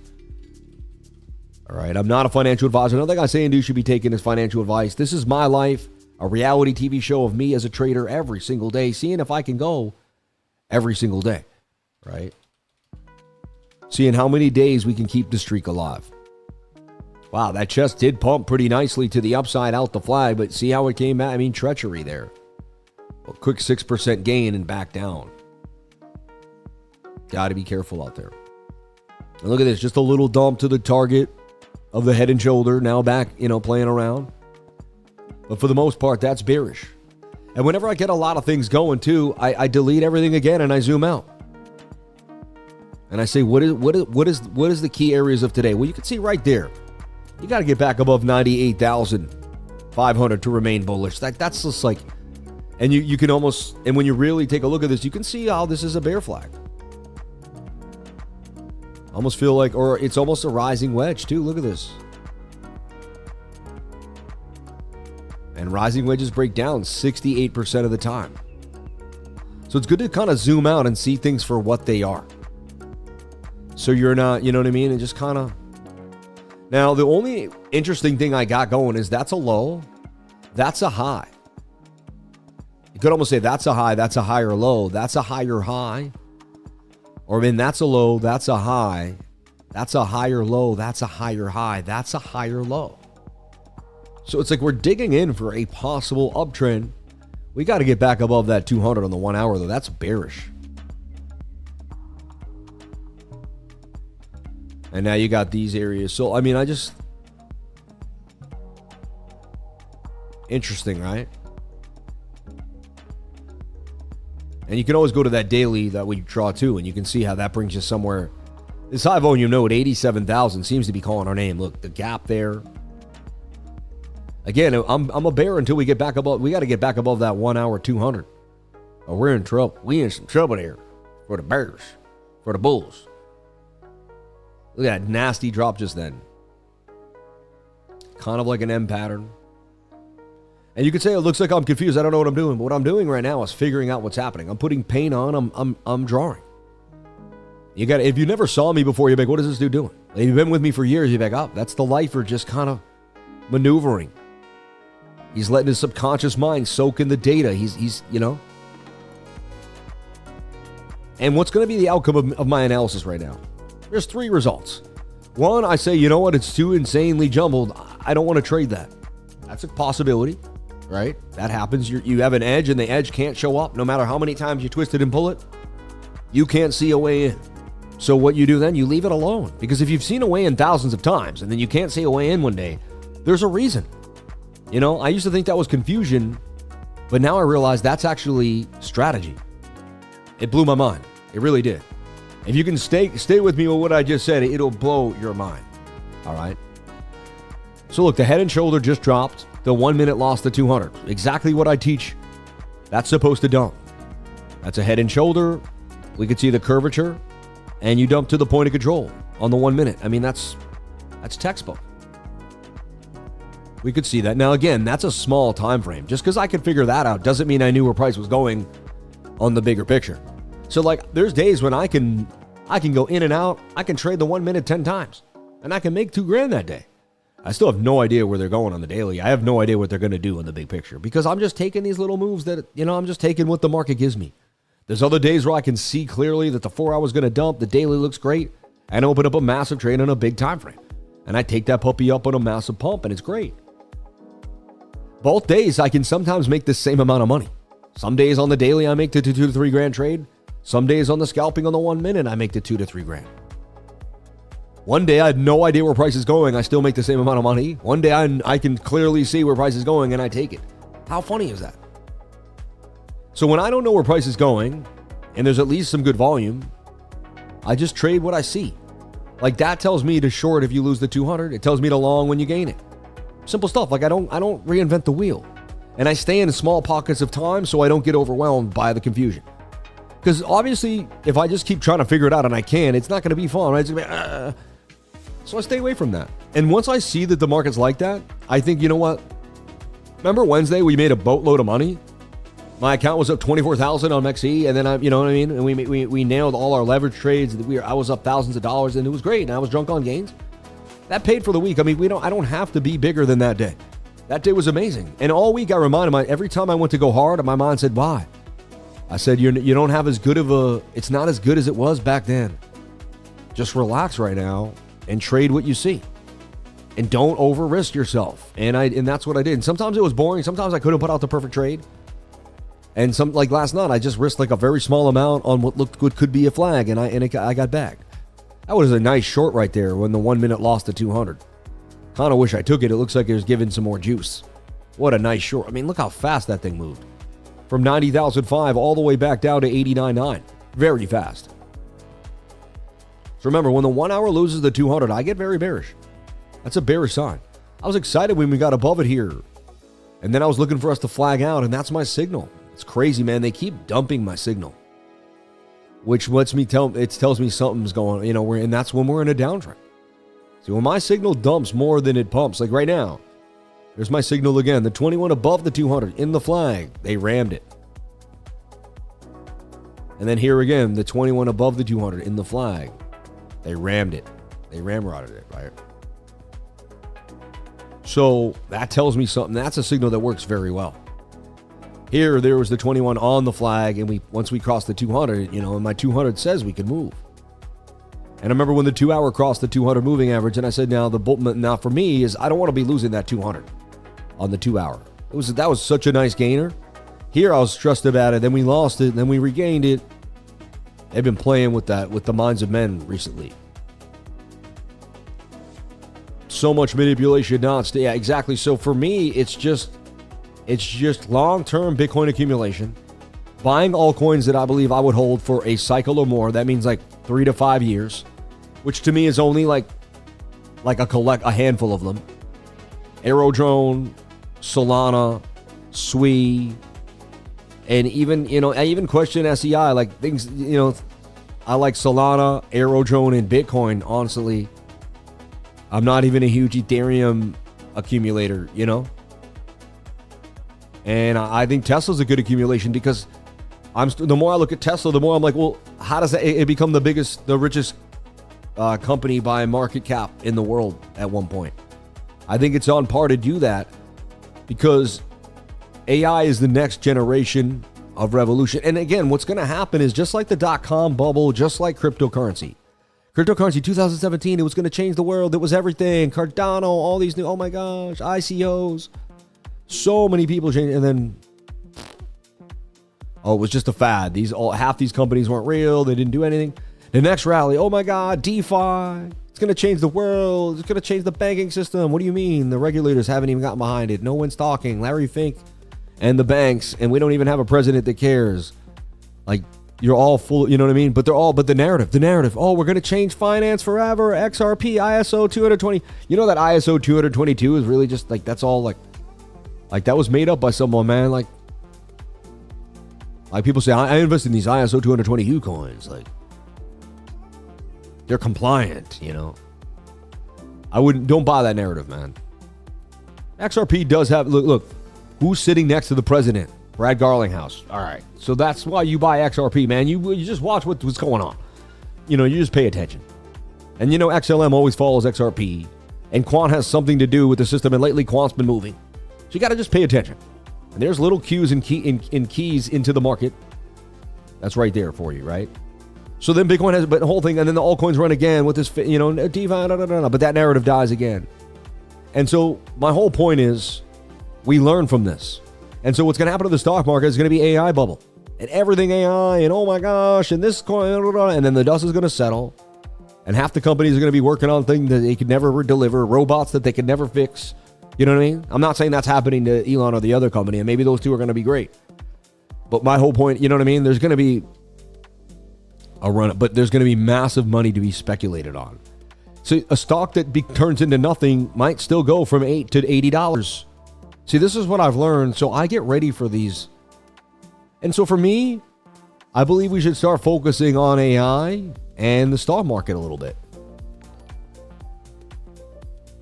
All right, I'm not a financial advisor. Nothing I say and do should be taken as financial advice. This is my life, a reality TV show of me as a trader every single day, seeing if I can go every single day, right? Seeing how many days we can keep the streak alive. Wow, that chest did pump pretty nicely to the upside out the flag, but see how it came back? I mean, treachery there. A quick 6% gain and back down. Got to be careful out there. And look at this, just a little dump to the target of the head and shoulder. Now back, playing around. But for the most part, that's bearish. And whenever I get a lot of things going too, I delete everything again and I zoom out. And I say, what is the key areas of today? Well, you can see right there. You got to get back above 98,500 to remain bullish. That's just like, and you can almost, and when you really take a look at this, you can see how this is a bear flag. Almost feel like, or it's almost a rising wedge too. Look at this. And rising wedges break down 68% of the time. So it's good to kind of zoom out and see things for what they are. So you're not, you know what I mean? And just kind of. Now, the only interesting thing I got going is that's a low, that's a high. You could almost say that's a high, that's a higher low, that's a higher high. Or that's a low, that's a high, that's a higher low, that's a higher high, that's a higher low. So it's like we're digging in for a possible uptrend. We got to get back above that 200 on the 1 hour, though. That's bearish. And now you got these areas. So, I mean, interesting, right? And you can always go to that daily that we draw too, and you can see how that brings you somewhere. This high volume node, 87,000, seems to be calling our name. Look, the gap there. Again, I'm a bear until we get back above. We got to get back above that 1 hour 200. Or we're in trouble. We in some trouble there for the bears, for the bulls. Look at that nasty drop just then. Kind of like an M pattern. And you could say it looks like I'm confused. I don't know what I'm doing. But what I'm doing right now is figuring out what's happening. I'm putting paint on. I'm drawing. You got. If you never saw me before, you're like, what is this dude doing? If you've been with me for years, you're like, oh, that's the lifer just kind of maneuvering. He's letting his subconscious mind soak in the data. He's And what's going to be the outcome of my analysis right now? There's 3 results. 1, I say, you know what? It's too insanely jumbled. I don't want to trade that. That's a possibility, right? That happens. You have an edge and the edge can't show up. No matter how many times you twist it and pull it, you can't see a way in. So what you do then, you leave it alone. Because if you've seen a way in thousands of times and then you can't see a way in one day, there's a reason. I used to think that was confusion, but now I realize that's actually strategy. It blew my mind. It really did. If you can stay with me with what I just said, it'll blow your mind. All right. So look, the head and shoulder just dropped. The 1 minute lost the 200. Exactly what I teach. That's supposed to dump. That's a head and shoulder. We could see the curvature, and you dump to the point of control on the 1 minute. I mean, that's textbook. We could see that. Now, again, that's a small time frame. Just because I could figure that out doesn't mean I knew where price was going on the bigger picture. So, like, there's days when I can go in and out. I can trade the 1 minute 10 times, and I can make $2,000 that day. I still have no idea where they're going on the daily. I have no idea what they're going to do in the big picture because I'm just taking these little moves that, I'm just taking what the market gives me. There's other days where I can see clearly that the 4 hour is going to dump. The daily looks great, and open up a massive trade on a big time frame. And I take that puppy up on a massive pump, and it's great. Both days, I can sometimes make the same amount of money. Some days on the daily, I make the $2,000 to $3,000 trade. Some days on the scalping on the 1 minute, I make the $2,000 to $3,000. One day, I had no idea where price is going. I still make the same amount of money. One day, I can clearly see where price is going, and I take it. How funny is that? So when I don't know where price is going, and there's at least some good volume, I just trade what I see. Like that tells me to short if you lose the 200. It tells me to long when you gain it. Simple stuff. Like I don't reinvent the wheel. And I stay in small pockets of time so I don't get overwhelmed by the confusion. Because obviously, if I just keep trying to figure it out and I can, it's not going to be fun. Right? It's gonna be, So I stay away from that. And once I see that the market's like that, I think, you know what? Remember Wednesday we made a boatload of money? My account was up 24,000 on XE, and then you know what I mean? And we nailed all our leverage trades. I was up thousands of dollars, and it was great. And I was drunk on gains. That paid for the week. I mean, I don't have to be bigger than that day. That day was amazing. And all week I reminded every time I went to go hard, my mind said, why? I said, you don't have as good of it's not as good as it was back then. Just relax right now and trade what you see. And don't over risk yourself. And that's what I did. And sometimes it was boring. Sometimes I couldn't put out the perfect trade. And like last night, I just risked like a very small amount on what looked good could be a flag. And I got bagged. That was a nice short right there when the 1 minute lost to 200. Kind of wish I took it. It looks like it was giving some more juice. What a nice short. I mean, look how fast that thing moved. From 90,005 all the way back down to 89.9. Very fast. So remember, when the 1 hour loses the 200, I get very bearish. That's a bearish sign. I was excited when we got above it here. And then I was looking for us to flag out, and that's my signal. It's crazy, man. They keep dumping my signal. Which lets me tells me something's going, and that's when we're in a downtrend. See, when my signal dumps more than it pumps, like right now, there's my signal again. The 21 above the 200 in the flag, they rammed it. And then here again, the 21 above the 200 in the flag, they rammed it. They ramrodded it, right? So that tells me something. That's a signal that works very well. Here, there was the 21 on the flag, and once we crossed the 200, and my 200 says we can move. And I remember when the 2 hour crossed the 200 moving average, and I said, now for me is I don't want to be losing that 200 on the 2 hour. That was such a nice gainer. Here I was stressed about it. Then we lost it. Then we regained it. They've been playing with the minds of men recently. So much manipulation, yeah, exactly. So for me, it's just long-term Bitcoin accumulation, buying altcoins that I believe I would hold for a cycle or more. That means like 3 to 5 years, which to me is only like a handful of them. Aerodrone, Solana, SUI, and even, I even question SEI, like things, I like Solana, Aerodrone, and Bitcoin, honestly. I'm not even a huge Ethereum accumulator, And I think Tesla's a good accumulation because the more I look at Tesla, the more I'm like, well, how does it become the richest company by market cap in the world at one point? I think it's on par to do that because AI is the next generation of revolution. And again, what's going to happen is just like the dot-com bubble, just like cryptocurrency. Cryptocurrency 2017, it was going to change the world. It was everything. Cardano, all these new, oh my gosh, ICOs. So many people changed, and then it was just a fad. Half these companies weren't real. They didn't do anything. The next rally, oh my God, DeFi. It's going to change the world. It's going to change the banking system. What do you mean? The regulators haven't even gotten behind it. No one's talking. Larry Fink and the banks, and we don't even have a president that cares. Like, you're all full, you know what I mean? But the narrative. Oh, we're going to change finance forever. XRP, ISO 220. You know that ISO 222 is really just like, that's all like that was made up by someone, man. Like people say, I invest in these ISO 220U coins. Like, they're compliant, don't buy that narrative, man. XRP does have, look, who's sitting next to the president? Brad Garlinghouse. All right. So that's why you buy XRP, man. You just watch what's going on. You just pay attention. And XLM always follows XRP. And Quant has something to do with the system. And lately, Quant's been moving. So you got to just pay attention. And there's little cues and keys into the market. That's right there for you, right? So then Bitcoin has the whole thing. And then the altcoins run again with this, DeFi, but that narrative dies again. And so my whole point is we learn from this. And so what's going to happen to the stock market is going to be AI bubble. And everything AI, and oh my gosh, and this coin, and then the dust is going to settle. And half the companies are going to be working on things that they could never deliver, robots that they could never fix. You know what I mean? I'm not saying that's happening to Elon or the other company, and maybe those two are going to be great. But my whole point, you know what I mean? There's going to be I'll run it. But there's going to be massive money to be speculated on. So a stock that turns into nothing might still go from $8 to $80. See, this is what I've learned. So I get ready for these. And so for me, I believe we should start focusing on AI and the stock market a little bit.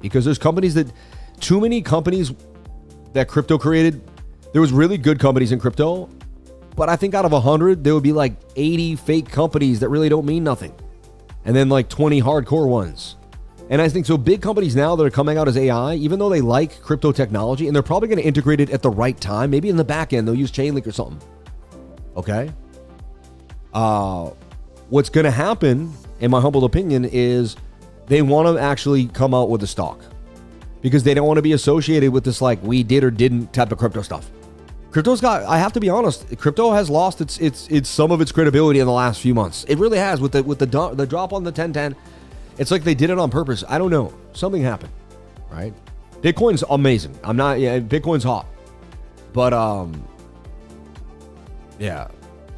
Because there's too many companies that crypto created. There was really good companies in crypto, but I think out of 100, there would be like 80 fake companies that really don't mean nothing. And then like 20 hardcore ones. And I think so big companies now that are coming out as AI, even though they like crypto technology, and they're probably going to integrate it at the right time, maybe in the back end, they'll use Chainlink or something. Okay? What's going to happen, in my humble opinion, is they want to actually come out with a stock because they don't want to be associated with this like we did or didn't type of crypto stuff. Crypto's got, I have to be honest, crypto has lost its some of its credibility in the last few months. It really has with the drop on the 1010. It's like they did it on purpose. I don't know. Something happened, right? Bitcoin's amazing. Bitcoin's hot. But yeah.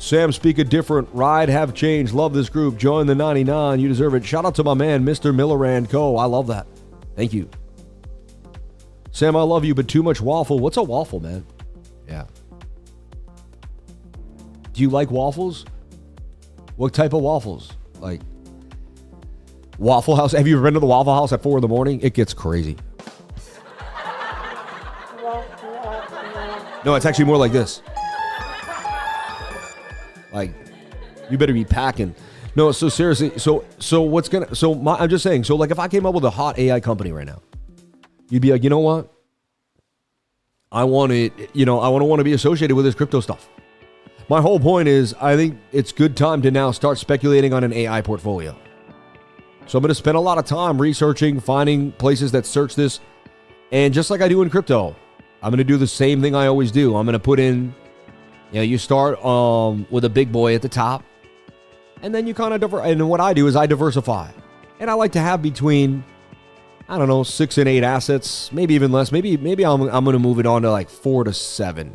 Sam, speak a different. Ride, have changed. Love this group. Join the 99. You deserve it. Shout out to my man, Mr. Millerand Co. I love that. Thank you. Sam, I love you, but too much waffle. What's a waffle, man? Yeah. Do you like waffles? What type of waffles? Like Waffle House? Have you ever been to the Waffle House at 4 a.m? It gets crazy. No, it's actually more like this. Like, you better be packing. No, so seriously, I'm just saying, so like if I came up with a hot AI company right now, you'd be like, you know what? I want to be associated with this crypto stuff. My whole point is, I think it's good time to now start speculating on an AI portfolio. So I'm going to spend a lot of time researching, finding places that search this. And just like I do in crypto, I'm going to do the same thing I always do. I'm going to put in, you start with a big boy at the top. And then you kind of and what I do is I diversify. And I like to have between, 6 and 8 assets, maybe even less. Maybe I'm going to move it on to like 4 to 7.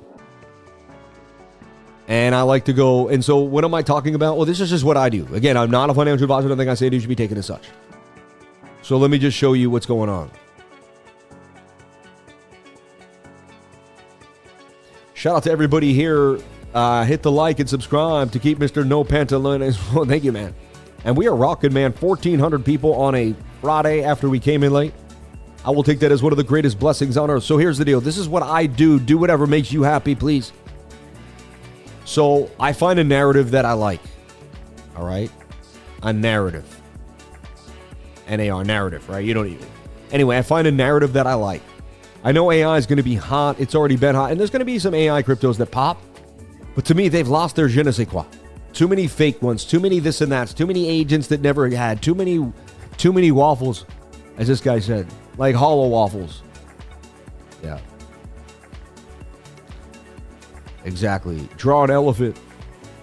And I like to go, and so what am I talking about? Well, this is just what I do. Again, I'm not a financial advisor. Nothing I say to you should be taken as such. So let me just show you what's going on. Shout out to everybody here. Hit the like and subscribe to keep Mr. No Pantalones. Well, thank you, man. And we are rocking, man. 1,400 people on a Friday after we came in late. I will take that as one of the greatest blessings on earth. So here's the deal. This is what I do. Do whatever makes you happy, please. So I find a narrative that I like. All right? A narrative. NAR, narrative, right? You don't even. Anyway, I find a narrative that I like. I know AI is going to be hot. It's already been hot. And there's going to be some AI cryptos that pop. But to me, they've lost their je ne sais quoi. Too many fake ones. Too many this and that's. Too many agents that never had. Too many waffles, as this guy said. Like hollow waffles. Yeah. Exactly. Draw an elephant.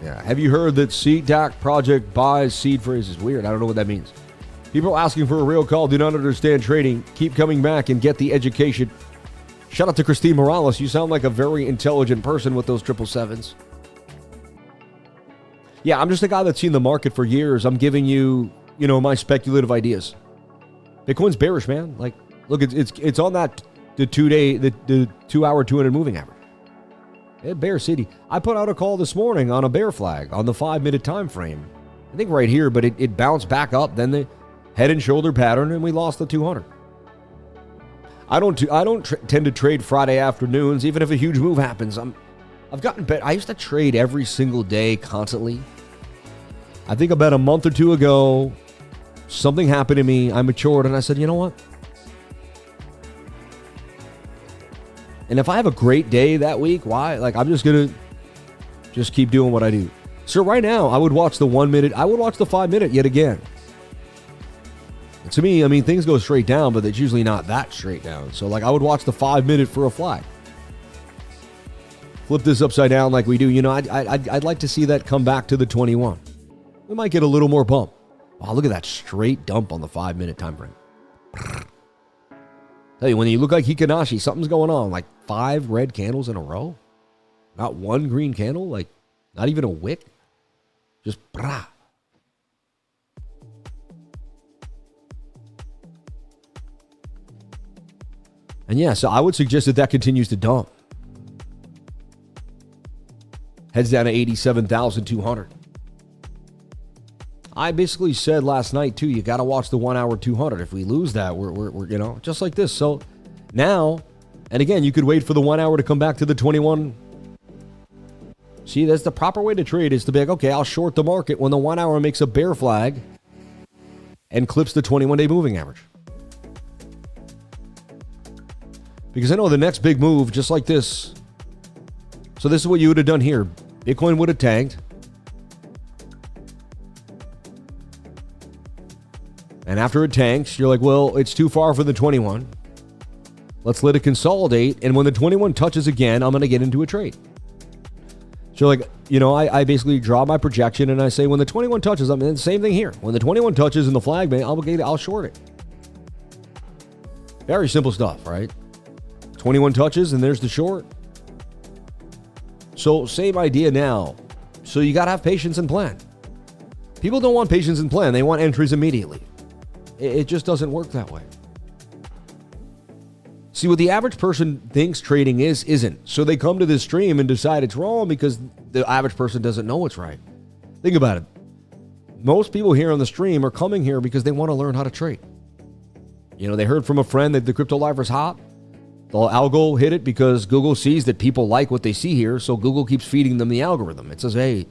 Yeah. Have you heard that CDAC project buys seed phrases? Weird. I don't know what that means. People asking for a real call do not understand trading. Keep coming back and get the education. Shout out to Christine Morales. You sound like a very intelligent person with those 777s. Yeah, I'm just a guy that's seen the market for years. I'm giving you, my speculative ideas. Bitcoin's bearish, man. Like, look, it's on that the 2 hour 200 moving average. Bear City. I put out a call this morning on a bear flag on the 5-minute time frame. I think right here, but it bounced back up. Then the head and shoulder pattern, and we lost the 200. I don't tend to trade Friday afternoons, even if a huge move happens. I've gotten better. I used to trade every single day, constantly. I think about a month or two ago, something happened to me. I matured, and I said, you know what? And if I have a great day that week, why? Like, I'm just going to keep doing what I do. So right now, I would watch the 1 minute. I would watch the 5 minute yet again. And to me, things go straight down, but it's usually not that straight down. So, like, I would watch the 5 minute for a flag. Flip this upside down like we do. I'd like to see that come back to the 21. We might get a little more bump. Wow, look at that straight dump on the 5 minute time frame. Tell you, when you look like Hikanashi, something's going on. Like 5 red candles in a row. Not one green candle. Like, not even a wick. Just brah. And yeah, so I would suggest that continues to dump. Heads down to 87,200. I basically said last night too, you got to watch the 1 hour 200. If we lose that, we're just like this. So now, and again, you could wait for the 1 hour to come back to the 21. See, that's the proper way to trade, is to be like, okay, I'll short the market when the 1 hour makes a bear flag and clips the 21-day moving average. Because I know the next big move, just like this. So this is what you would have done here. Bitcoin would have tanked. And after it tanks, you're like, well, it's too far for the 21. Let's let it consolidate. And when the 21 touches again, I'm going to get into a trade. So like, I basically draw my projection and I say when the 21 touches, the same thing here. When the 21 touches in the flag, I'll short it. Very simple stuff, right? 21 touches and there's the short. So same idea now. So you got to have patience and plan. People don't want patience and plan. They want entries immediately. It just doesn't work that way. See, what the average person thinks trading isn't. So they come to this stream and decide it's wrong because the average person doesn't know it's right. Think about it. Most people here on the stream are coming here because they want to learn how to trade. They heard from a friend that the crypto life is hot. The algo hit it because Google sees that people like what they see here. So Google keeps feeding them the algorithm. It says, hey,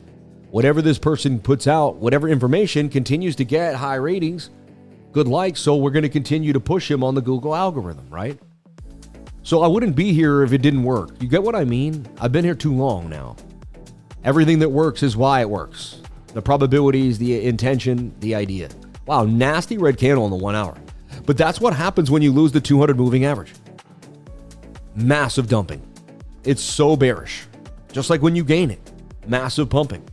whatever this person puts out, whatever information continues to get high ratings, good likes. So we're going to continue to push him on the Google algorithm, right? So I wouldn't be here if it didn't work. You get what I mean? I've been here too long now. Everything that works is why it works. The probabilities, the intention, the idea. Wow, nasty red candle on the 1 hour. But that's what happens when you lose the 200 moving average. Massive dumping. It's so bearish. Just like when you gain it. Massive pumping.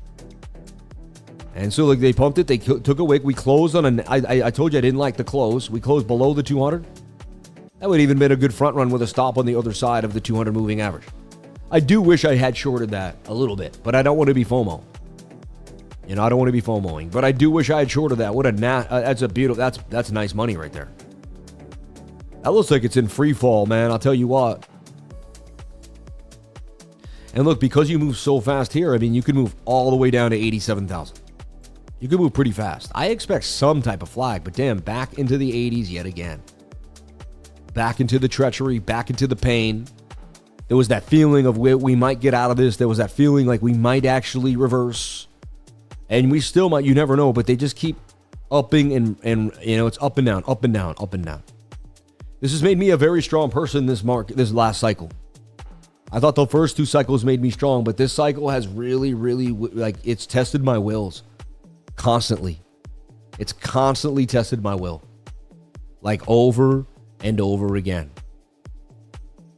And so like they pumped it, they took a wick. We closed on I told you I didn't like the close. We closed below the 200. That would even been a good front run with a stop on the other side of the 200 moving average. I do wish I had shorted that a little bit, but I don't want to be FOMO. I don't want to be FOMOing, but I do wish I had shorted that. What a that's a beautiful, that's nice money right there. That looks like it's in free fall, man. I'll tell you what. And look, because you move so fast here, you could move all the way down to 87,000. You could move pretty fast. I expect some type of flag, but damn, back into the 80s yet again. Back into the treachery, back into the pain. There was that feeling of we might get out of this. There was that feeling like we might actually reverse. And we still might, you never know, but they just keep upping and it's up and down, up and down, up and down. This has made me a very strong person this last cycle. I thought the first two cycles made me strong, but this cycle has really, it's tested my wills constantly. It's constantly tested my will. Over and over again.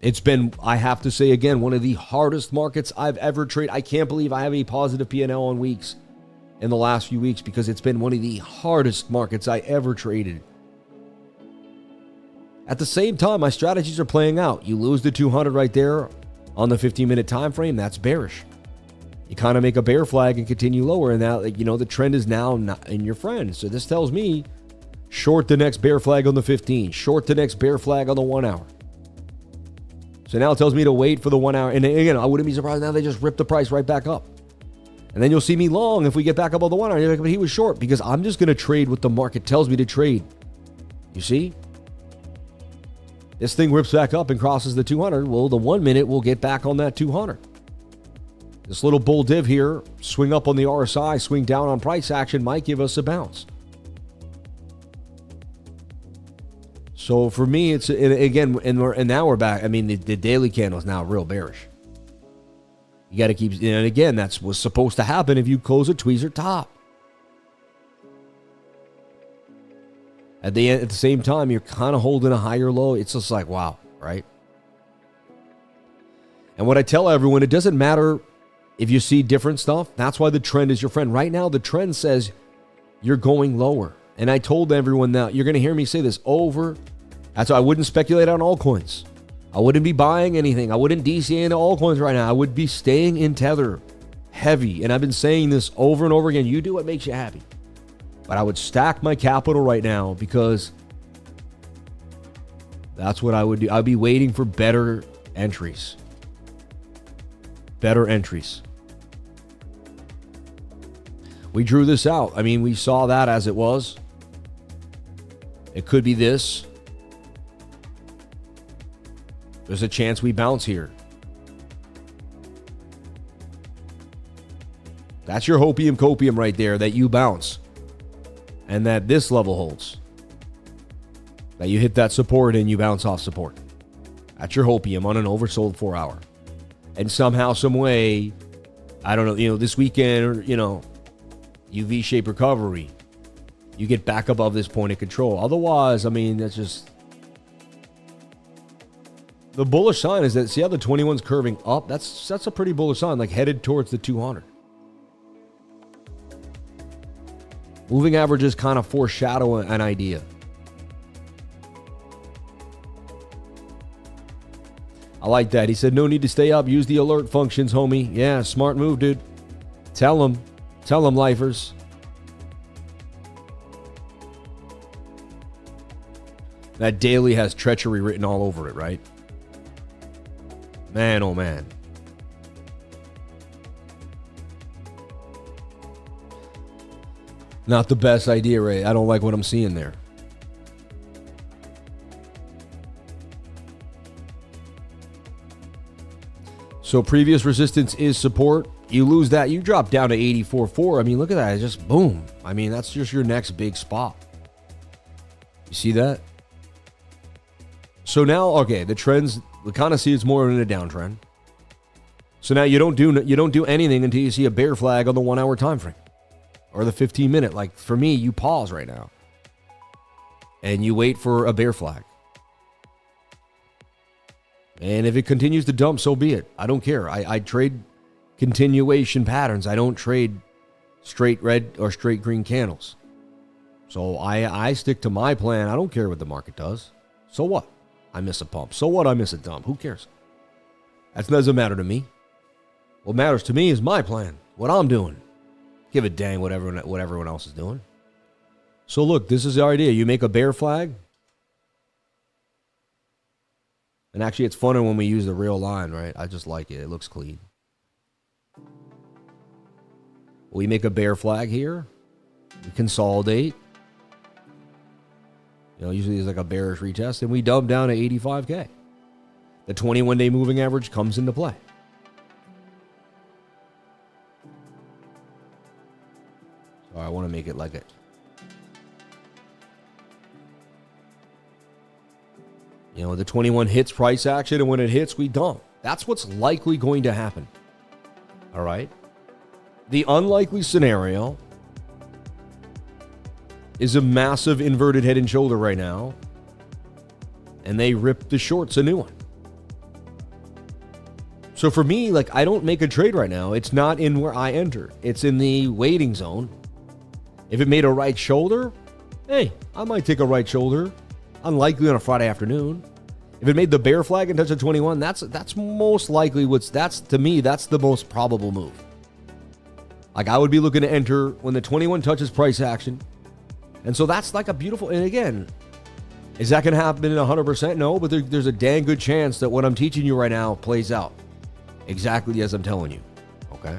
It's been, I have to say again, one of the hardest markets I've ever traded. I can't believe I have a positive P&L on weeks in the last few weeks because it's been one of the hardest markets I ever traded. At the same time, my strategies are playing out. You lose the 200 right there on the 15-minute time frame, that's bearish. You kind of make a bear flag and continue lower, and now the trend is now not in your friend. So this tells me short the next bear flag on the 15, short the next bear flag on the 1 hour. So now it tells me to wait for the 1 hour. And again, I wouldn't be surprised now they just rip the price right back up. And then you'll see me long if we get back up on the 1 hour. You're like, but he was short, because I'm just going to trade what the market tells me to trade. You see? This thing rips back up and crosses the 200. Well, the 1 minute will get back on that 200. This little bull div here, swing up on the RSI, swing down on price action, might give us a bounce. So for me, it's, again, and now we're back. The daily candle is now real bearish. You got to keep, and again, that's what's supposed to happen if you close a tweezer top. At the same time, you're kind of holding a higher low. It's just like, wow, right? And what I tell everyone, it doesn't matter if you see different stuff. That's why the trend is your friend. Right now, the trend says you're going lower. And I told everyone that you're going to hear me say this over. That's why I wouldn't speculate on altcoins. I wouldn't be buying anything. I wouldn't DC into altcoins right now. I would be staying in Tether heavy. And I've been saying this over and over again. You do what makes you happy. But I would stack my capital right now because That's what I would do. I'd be waiting for better entries. Better entries. We drew this out. I mean, we saw that as it was. It could be this. There's a chance we bounce here. That's your hopium copium right there, that you bounce. And that this level holds. That you hit that support and you bounce off support. That's your hopium on an oversold 4 hour. And somehow, some way, I don't know, this weekend, or, you V-shape recovery. You get back above this point of control. Otherwise, I mean, that's just... The bullish sign is that, see how the 21's curving up? That's a pretty bullish sign, like headed towards the 200. Moving averages kind of foreshadow an idea. I like that. He said, no need to stay up. Use the alert functions, homie. Yeah, smart move, dude. Tell them. Tell them, lifers. That daily has treachery written all over it, right? Man, oh man. Not the best idea, Ray. I don't like what I'm seeing there. So previous resistance is support. You lose that, you drop down to 84.4. I mean, look at that. It's just boom. I mean, that's just your next big spot. You see that? So now, okay, the trends, we kind of see it's more in a downtrend. So now you don't do anything until you see a bear flag on the 1 hour time frame or the 15-minute. Like for me, you pause right now and you wait for a bear flag. And if it continues to dump, so be it. I don't care. I trade continuation patterns. I don't trade straight red or straight green candles. So I stick to my plan. I don't care what the market does. So what? I miss a pump. So what? I miss a dump. Who cares? That doesn't matter to me. What matters to me is my plan. What I'm doing. Give a dang what everyone else is doing. So look, this is the idea. You make a bear flag. And actually, it's funner when we use the real line, right? I just like it. It looks clean. We make a bear flag here. We consolidate. Usually there's like a bearish retest. And we dump down to 85K. The 21-day moving average comes into play. So I want to make it like it. The 21 hits price action, and when it hits, we dump. That's what's likely going to happen. All right? The unlikely scenario is a massive inverted head and shoulder right now, and they rip the shorts a new one. So for me, I don't make a trade right now. It's not in where I enter. It's in the waiting zone. If it made a right shoulder, hey, I might take a right shoulder. Unlikely on a Friday afternoon. If it made the bear flag and touched a 21, that's most likely to me, that's the most probable move. I would be looking to enter when the 21 touches price action. And so that's like a beautiful, and again, is that going to happen 100%? No, but there's a dang good chance that what I'm teaching you right now plays out exactly as I'm telling you. Okay?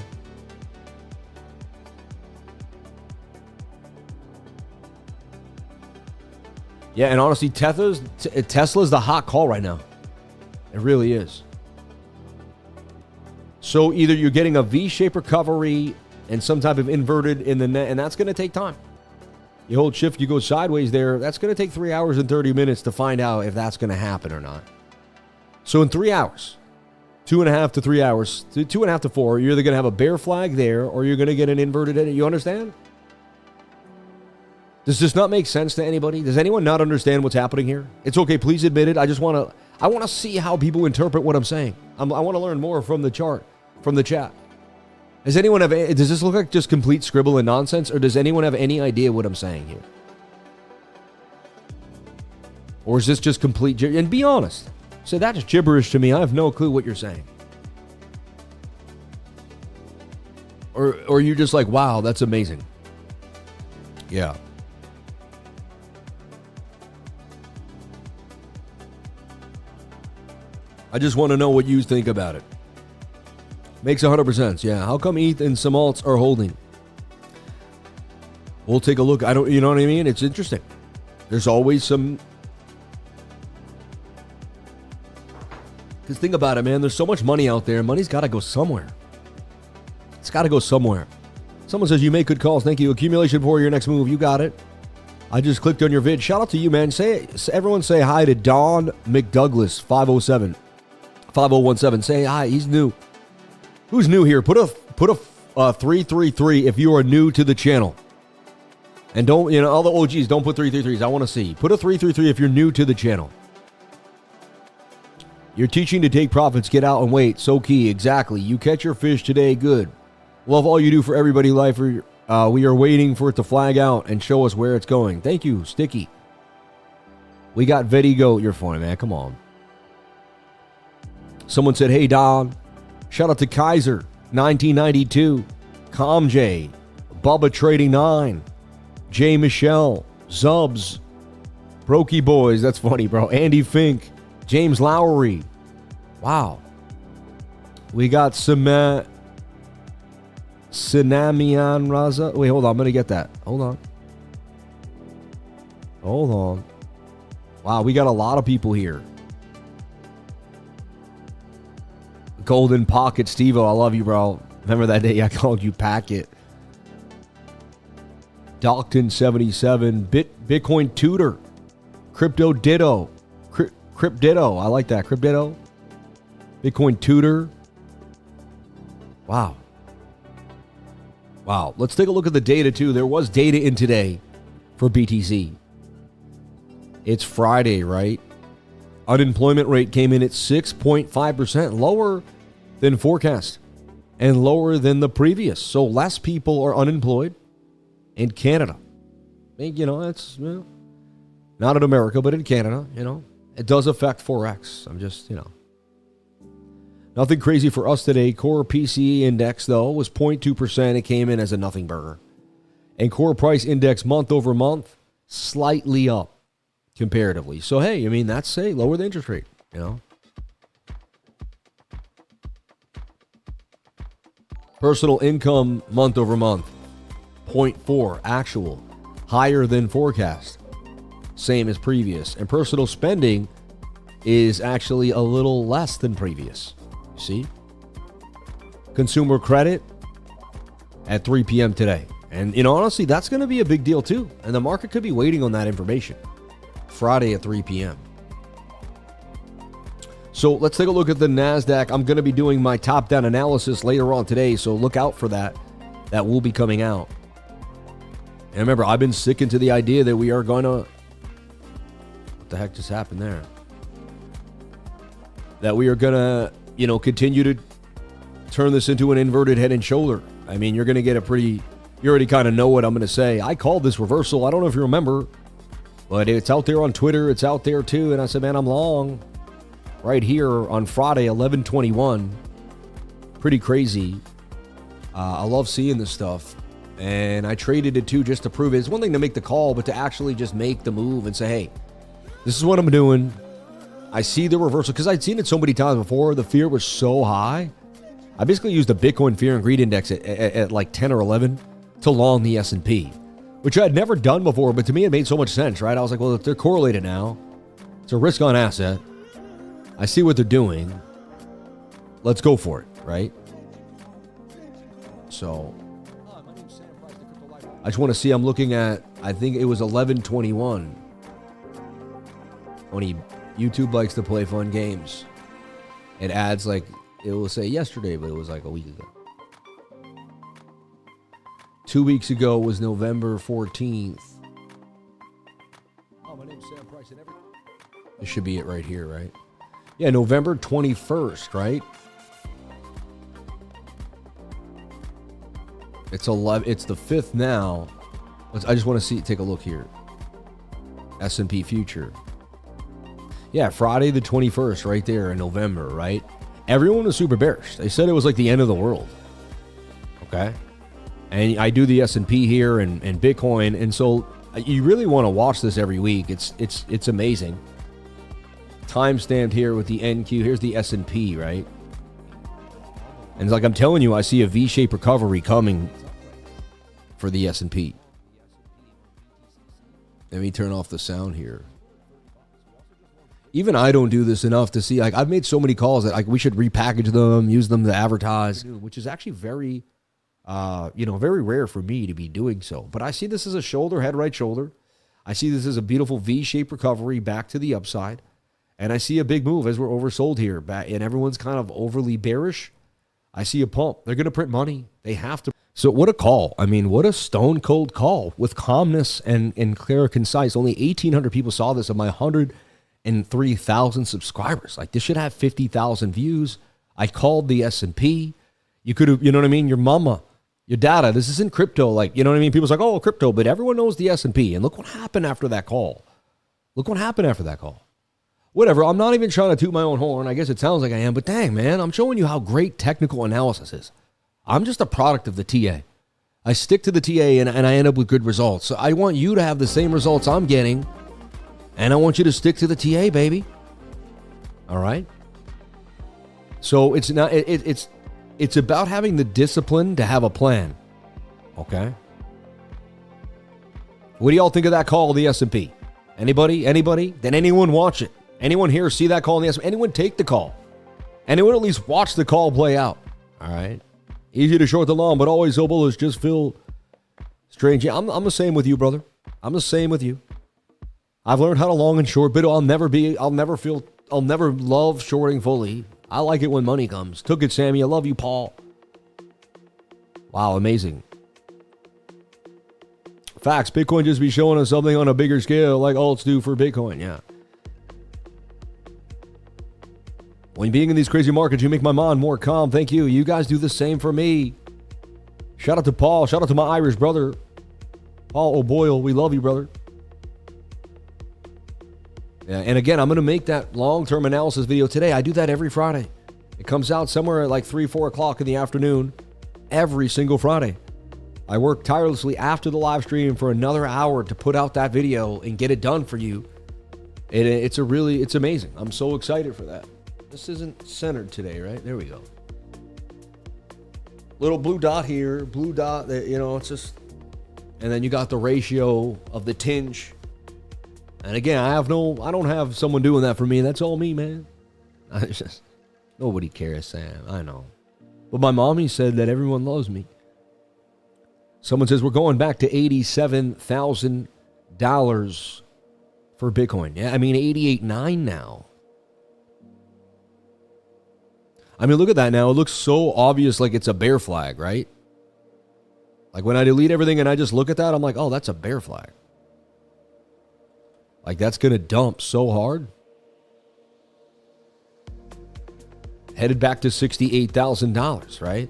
Yeah, and honestly, Tesla's the hot call right now. It really is. So either you're getting a V-shaped recovery and some type of inverted in the net, and that's going to take time. You hold shift, you go sideways there. That's going to take 3 hours and 30 minutes to find out if that's going to happen or not. So in 3 hours, 2.5 to 3 hours, 2.5 to 4, you're either going to have a bear flag there or you're going to get an inverted head. You understand? Does this not make sense to anybody? Does anyone not understand what's happening here? It's okay, please admit it. I want to see how people interpret what I'm saying. I want to learn more from the chart, from the chat. Does this look like just complete scribble and nonsense, or does anyone have any idea what I'm saying here? Or is this just complete and be honest. Say that's gibberish to me. I have no clue what you're saying. Or you're just like, wow, that's amazing. Yeah. I just want to know what you think about it. Makes 100% sense. Yeah. How come ETH and some alts are holding? We'll take a look. You know what I mean? It's interesting. There's always some. Because think about it, man. There's so much money out there. Money's got to go somewhere. It's got to go somewhere. Someone says, you make good calls. Thank you. Accumulation for your next move. You got it. I just clicked on your vid. Shout out to you, man. Everyone say hi to Don McDouglas, 5017. Say hi. He's new. Who's new here? Put a 333 if you are new to the channel. And don't, all the OGs, don't put 333s. I want to see. Put a 333 if you're new to the channel. You're teaching to take profits, get out and wait. So key. Exactly. You catch your fish today. Good. Love all you do for everybody. Life. We are waiting for it to flag out and show us where it's going. Thank you, Sticky. We got Vedigo. You're funny, man. Come on. Someone said, hey, Don. Shout out to Kaiser, 1992. ComJ. Bubba Trading 9. J. Michelle. Zubs. Brokey Boys. That's funny, bro. Andy Fink. James Lowry. Wow. We got Sinamian Raza. Wait, hold on. I'm going to get that. Hold on. Wow, we got a lot of people here. Golden Pocket Stevo. I love you, bro. Remember that day I called you Packet. Docton 77. Bitcoin Tutor. Crypto Ditto. Crypt Ditto. I like that. Crypt Ditto. Bitcoin Tutor. Wow. Let's take a look at the data, too. There was data in today for BTC. It's Friday, right? Unemployment rate came in at 6.5%, lower than forecast and lower than the previous. So less people are unemployed in Canada. I think, it's not in America, but in Canada, it does affect Forex. I'm just, Nothing crazy for us today. Core PCE index, though, was 0.2%. It came in as a nothing burger. And core price index month over month, slightly up comparatively. So, hey, that's, lower the interest rate, Personal income month over month, 0.4 actual, higher than forecast. Same as previous. And personal spending is actually a little less than previous. See? Consumer credit at 3 p.m. today. And, honestly, that's going to be a big deal, too. And the market could be waiting on that information. Friday at 3 p.m. So let's take a look at the NASDAQ. I'm going to be doing my top-down analysis later on today, so look out for that. That will be coming out. And remember, I've been sticking to the idea that we are going to... What the heck just happened there? That we are going to, continue to turn this into an inverted head and shoulder. You're going to get a pretty... You already kind of know what I'm going to say. I called this reversal. I don't know if you remember, but it's out there on Twitter. It's out there, too. And I said, man, I'm long. Right here on Friday, 11/21. Pretty crazy. I love seeing this stuff. And I traded it, too, just to prove it. It's one thing to make the call, but to actually just make the move and say, hey, this is what I'm doing. I see the reversal because I'd seen it so many times before. The fear was so high. I basically used the Bitcoin Fear and Greed Index at like 10 or 11 to long the S&P, which I had never done before, but to me it made so much sense, right? I was like, well, if they're correlated now, it's a risk on asset. I see what they're doing. Let's go for it, right? So I just want to see, I'm looking at, I think it was 11/21. Only YouTube likes to play fun games. It adds like, it will say yesterday, but it was like a week ago. 2 weeks ago was November 14th. Oh, my name's Sam Price and everything. This should be it right here, right? Yeah, November 21st, right? It's the 5th now. I just want to take a look here. S&P future. Yeah, Friday the 21st, right there in November, right? Everyone was super bearish. They said it was like the end of the world. Okay? And I do the S&P here and Bitcoin, and so you really want to watch this every week. It's amazing. timestamped here with the NQ. Here's the S&P, right? And it's like I'm telling you, I see a V-shaped recovery coming for the S&P. Let me turn off the sound here. Even I don't do this enough to see. Like, I've made so many calls that like we should repackage them, use them to advertise, which is actually very, very rare for me to be doing so. But I see this as a shoulder, head, right shoulder. I see this as a beautiful V-shaped recovery back to the upside. And I see a big move as we're oversold here. And everyone's kind of overly bearish. I see a pump. They're going to print money. They have to. So what a call. I mean, what a stone cold call with calmness and clear, concise. Only 1,800 people saw this of my 103,000 subscribers. Like, this should have 50,000 views. I called the S&P. You could have, you know what I mean? Your mama, your data. This isn't crypto. Like, you know what I mean? People's like, oh, crypto. But everyone knows the S&P. And look what happened after that call. Look what happened after that call. Whatever, I'm not even trying to toot my own horn. I guess it sounds like I am, but dang, man, I'm showing you how great technical analysis is. I'm just a product of the TA. I stick to the TA and I end up with good results. So I want you to have the same results I'm getting, and I want you to stick to the TA, baby. All right? So it's not it's about having the discipline to have a plan. Okay? What do y'all think of that call of the S&P? Anybody? Did anyone watch it? Anyone here see that call in the S&P? Anyone take the call? Anyone at least watch the call play out? All right. Easy to short the long, but always so bullish. Just feel strange. Yeah, I'm the same with you, brother. I'm the same with you. I've learned how to long and short, but I'll never love shorting fully. I like it when money comes. Took it, Sammy. I love you, Paul. Wow, amazing. Facts. Bitcoin just be showing us something on a bigger scale like alts do for Bitcoin. Yeah. When being in these crazy markets, you make my mind more calm. Thank you. You guys do the same for me. Shout out to Paul. Shout out to my Irish brother, Paul O'Boyle. We love you, brother. Yeah, and again, I'm going to make that long-term analysis video today. I do that every Friday. It comes out somewhere at like 3, 4 o'clock in the afternoon every single Friday. I work tirelessly after the live stream for another hour to put out that video and get it done for you. It's amazing. I'm so excited for that. This isn't centered today, right? There we go. Little blue dot here, blue dot, it's just, and then you got the ratio of the tinge. And again, I don't have someone doing that for me. That's all me, man. Nobody cares, Sam. I know. But my mommy said that everyone loves me. Someone says we're going back to $87,000 for Bitcoin. Yeah, I mean, 88.9 now. I mean, look at that now. It looks so obvious like it's a bear flag, right? Like when I delete everything and I just look at that, I'm like, oh, that's a bear flag. Like that's going to dump so hard. Headed back to $68,000, right?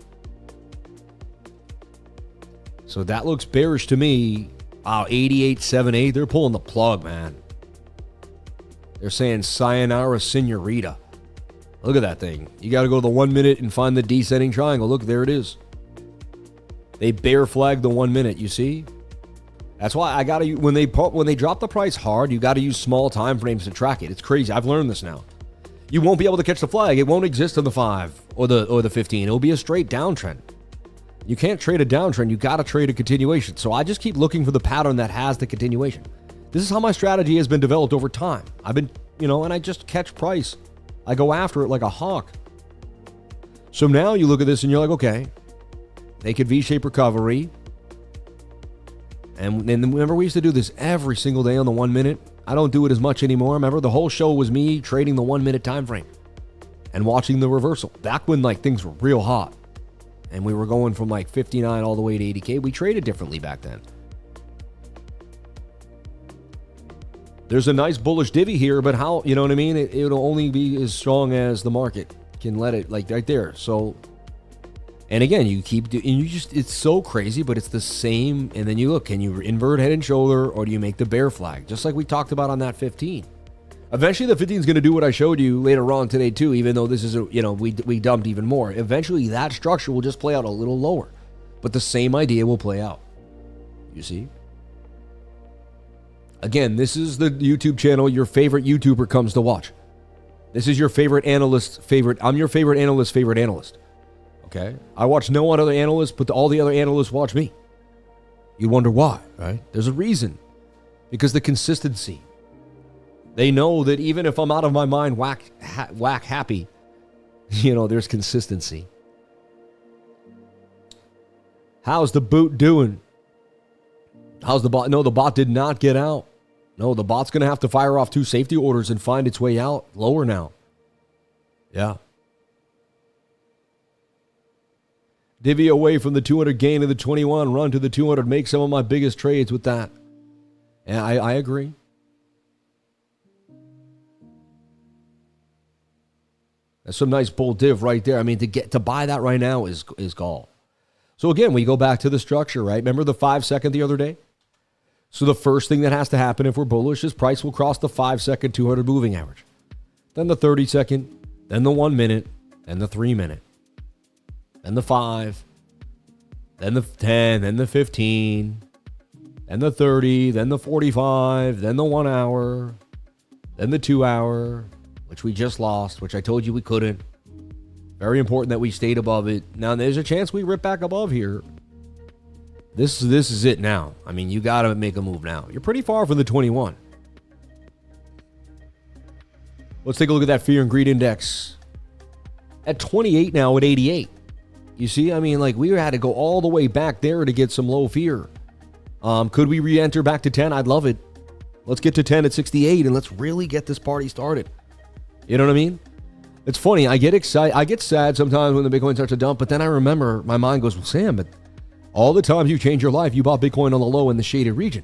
So that looks bearish to me. Wow, 88.78. They're pulling the plug, man. They're saying sayonara senorita. Look at that thing. You got to go to the 1 minute and find the descending triangle. Look, there it is. They bear flagged the 1 minute, you see? That's why I got to, when they drop the price hard, you got to use small time frames to track it. It's crazy. I've learned this now. You won't be able to catch the flag. It won't exist on the 5 or the 15. It'll be a straight downtrend. You can't trade a downtrend. You got to trade a continuation. So I just keep looking for the pattern that has the continuation. This is how my strategy has been developed over time. I've been, and I just catch price. I go after it like a hawk. So now you look at this and you're like, okay, naked V-shaped recovery. And remember, we used to do this every single day on the 1 minute. I don't do it as much anymore. Remember, the whole show was me trading the 1 minute time frame and watching the reversal. Back when like things were real hot and we were going from like 59 all the way to 80K, we traded differently back then. There's a nice bullish divvy here, but how, you know what I mean? It'll only be as strong as the market can let it, like right there. So, and again, you keep doing, it's so crazy, but it's the same. And then you look, can you invert head and shoulder or do you make the bear flag? Just like we talked about on that 15. Eventually the 15 is going to do what I showed you later on today too, even though this is, we dumped even more. Eventually that structure will just play out a little lower, but the same idea will play out. You see? Again, this is the YouTube channel your favorite YouTuber comes to watch. This is your favorite analyst's favorite. I'm your favorite analyst's favorite analyst. Okay? I watch no other analyst, but all the other analysts watch me. You wonder why, right? There's a reason. Because the consistency. They know that even if I'm out of my mind whack happy, there's consistency. How's the boot doing? How's the bot? No, the bot did not get out. No, the bot's going to have to fire off 2 safety orders and find its way out lower now. Yeah. Divvy away from the 200 gain to the 21, run to the 200, make some of my biggest trades with that. Yeah, I agree. That's some nice bull div right there. I mean, to buy that right now is gall. So again, we go back to the structure, right? Remember the 5 second the other day? So the first thing that has to happen if we're bullish is price will cross the 5 second 200 moving average. Then the 30 second, then the 1 minute, then the 3 minute, then the 5, then the 10, then the 15, then the 30, then the 45, then the 1 hour, then the 2 hour, which we just lost, which I told you we couldn't. Very important that we stayed above it. Now there's a chance we rip back above here. This is it now. I mean, you got to make a move now. You're pretty far from the 21. Let's take a look at that fear and greed index. At 28 now at 88. You see, I mean, like we had to go all the way back there to get some low fear. Could we re-enter back to 10? I'd love it. Let's get to 10 at 68 and let's really get this party started. You know what I mean? It's funny. I get excited. I get sad sometimes when the Bitcoin starts to dump, but then I remember my mind goes, well, Sam, but all the times you changed your life, you bought Bitcoin on the low in the shaded region.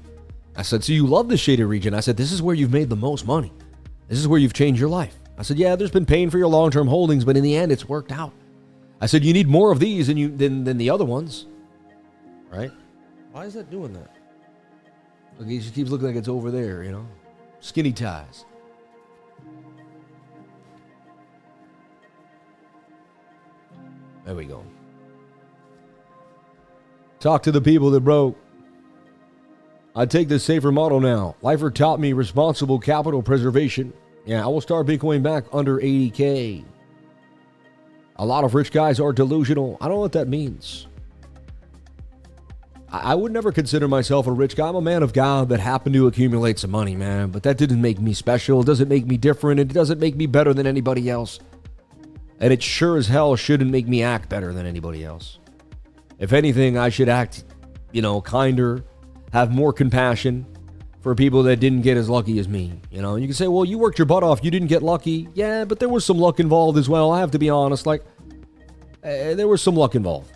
I said, so you love the shaded region. I said, this is where you've made the most money. This is where you've changed your life. I said, yeah, there's been pain for your long-term holdings, but in the end, it's worked out. I said, you need more of these than the other ones. Right? Why is that doing that? Look, he just keeps looking like it's over there, Skinny ties. There we go. Talk to the people that broke. I take the safer model now. Lifer taught me responsible capital preservation. Yeah, I will start Bitcoin back under 80K. A lot of rich guys are delusional. I don't know what that means. I would never consider myself a rich guy. I'm a man of God that happened to accumulate some money, man. But that didn't make me special. It doesn't make me different. It doesn't make me better than anybody else. And it sure as hell shouldn't make me act better than anybody else. If anything, I should act, kinder, have more compassion for people that didn't get as lucky as me. You can say, well, you worked your butt off. You didn't get lucky. Yeah, but there was some luck involved as well. I have to be honest. There was some luck involved.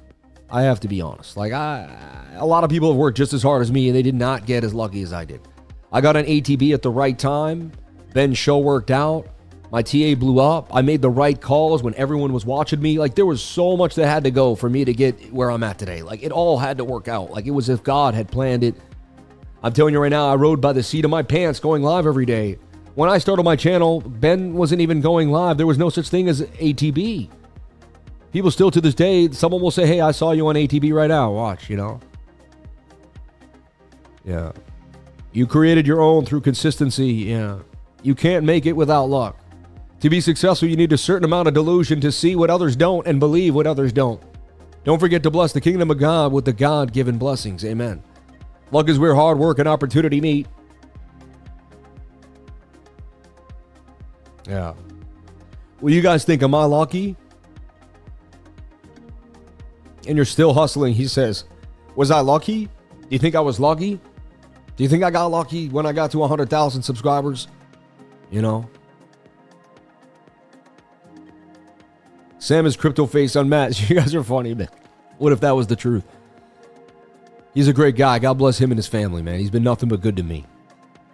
I have to be honest. A lot of people have worked just as hard as me, and they did not get as lucky as I did. I got an ATB at the right time. Ben's show worked out. My TA blew up. I made the right calls when everyone was watching me. There was so much that had to go for me to get where I'm at today. It all had to work out. It was as if God had planned it. I'm telling you right now, I rode by the seat of my pants going live every day. When I started my channel, Ben wasn't even going live. There was no such thing as ATB. People still to this day, someone will say, hey, I saw you on ATB right now. Watch, Yeah. You created your own through consistency. Yeah. You can't make it without luck. To be successful, you need a certain amount of delusion to see what others don't and believe what others don't. Don't forget to bless the kingdom of God with the God-given blessings. Amen. Luck is where hard work and opportunity meet. Yeah. Well, you guys think, am I lucky? And you're still hustling, he says. Was I lucky? Do you think I was lucky? Do you think I got lucky when I got to 100,000 subscribers? Sam is crypto face unmatched. You guys are funny, man. What if that was the truth? He's a great guy. God bless him and his family, man. He's been nothing but good to me.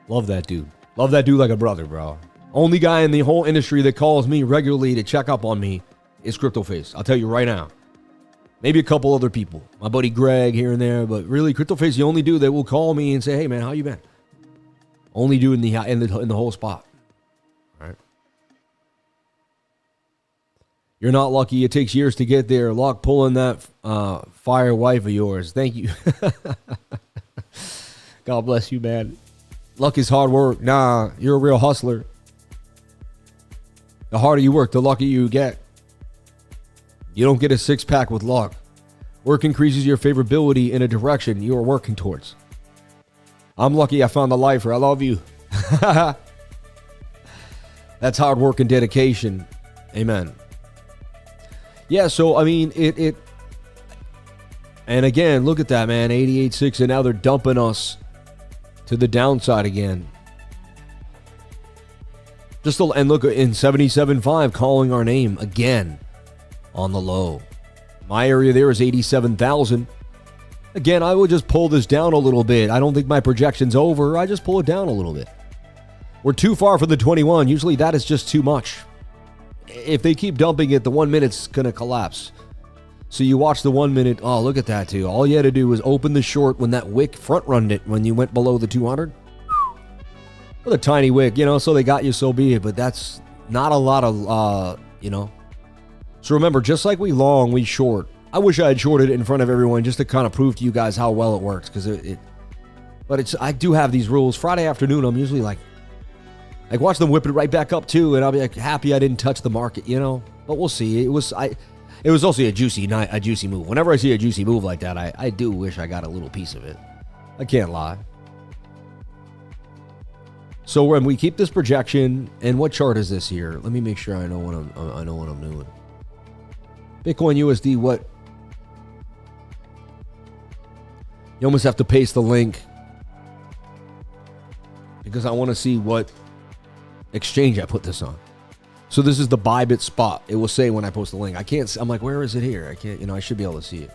Love that dude. Love that dude like a brother, bro. Only guy in the whole industry that calls me regularly to check up on me is Crypto Face. I'll tell you right now. Maybe a couple other people. My buddy Greg here and there, but really Crypto Face is the only dude that will call me and say, hey, man, how you been? Only dude in the whole spot. You're not lucky. It takes years to get there. Luck pulling that fire wife of yours. Thank you. God bless you, man. Luck is hard work. Nah, you're a real hustler. The harder you work, the luckier you get. You don't get a six-pack with luck. Work increases your favorability in a direction you are working towards. I'm lucky I found the lifer. I love you. That's hard work and dedication. Amen. Yeah, so, I mean, it and again, look at that, man. 88.6, and now they're dumping us to the downside again. And look, in 77.5, calling our name again on the low. My area there is 87,000. Again, I would just pull this down a little bit. I don't think my projection's over. I just pull it down a little bit. We're too far from the 21. Usually that is just too much. If they keep dumping it, the 1 minute's going to collapse. So you watch the 1 minute. Oh, look at that, too. All you had to do was open the short when that wick front-runned it when you went below the 200. With a tiny wick, so they got you, so be it. But that's not a lot of, So remember, just like we long, we short. I wish I had shorted it in front of everyone just to kind of prove to you guys how well it works. But I do have these rules. Friday afternoon, I'm usually like watch them whip it right back up too, and I'll be like happy I didn't touch the market, But we'll see. It was also a juicy night, a juicy move. Whenever I see a juicy move like that, I do wish I got a little piece of it. I can't lie. So when we keep this projection, and what chart is this here? Let me make sure I know what I'm doing. Bitcoin USD, what? You almost have to paste the link because I want to see what exchange I put this on. So this is the Bybit spot. It will say when I post the link. I can't. I'm like, where is it here? I can't. I should be able to see it.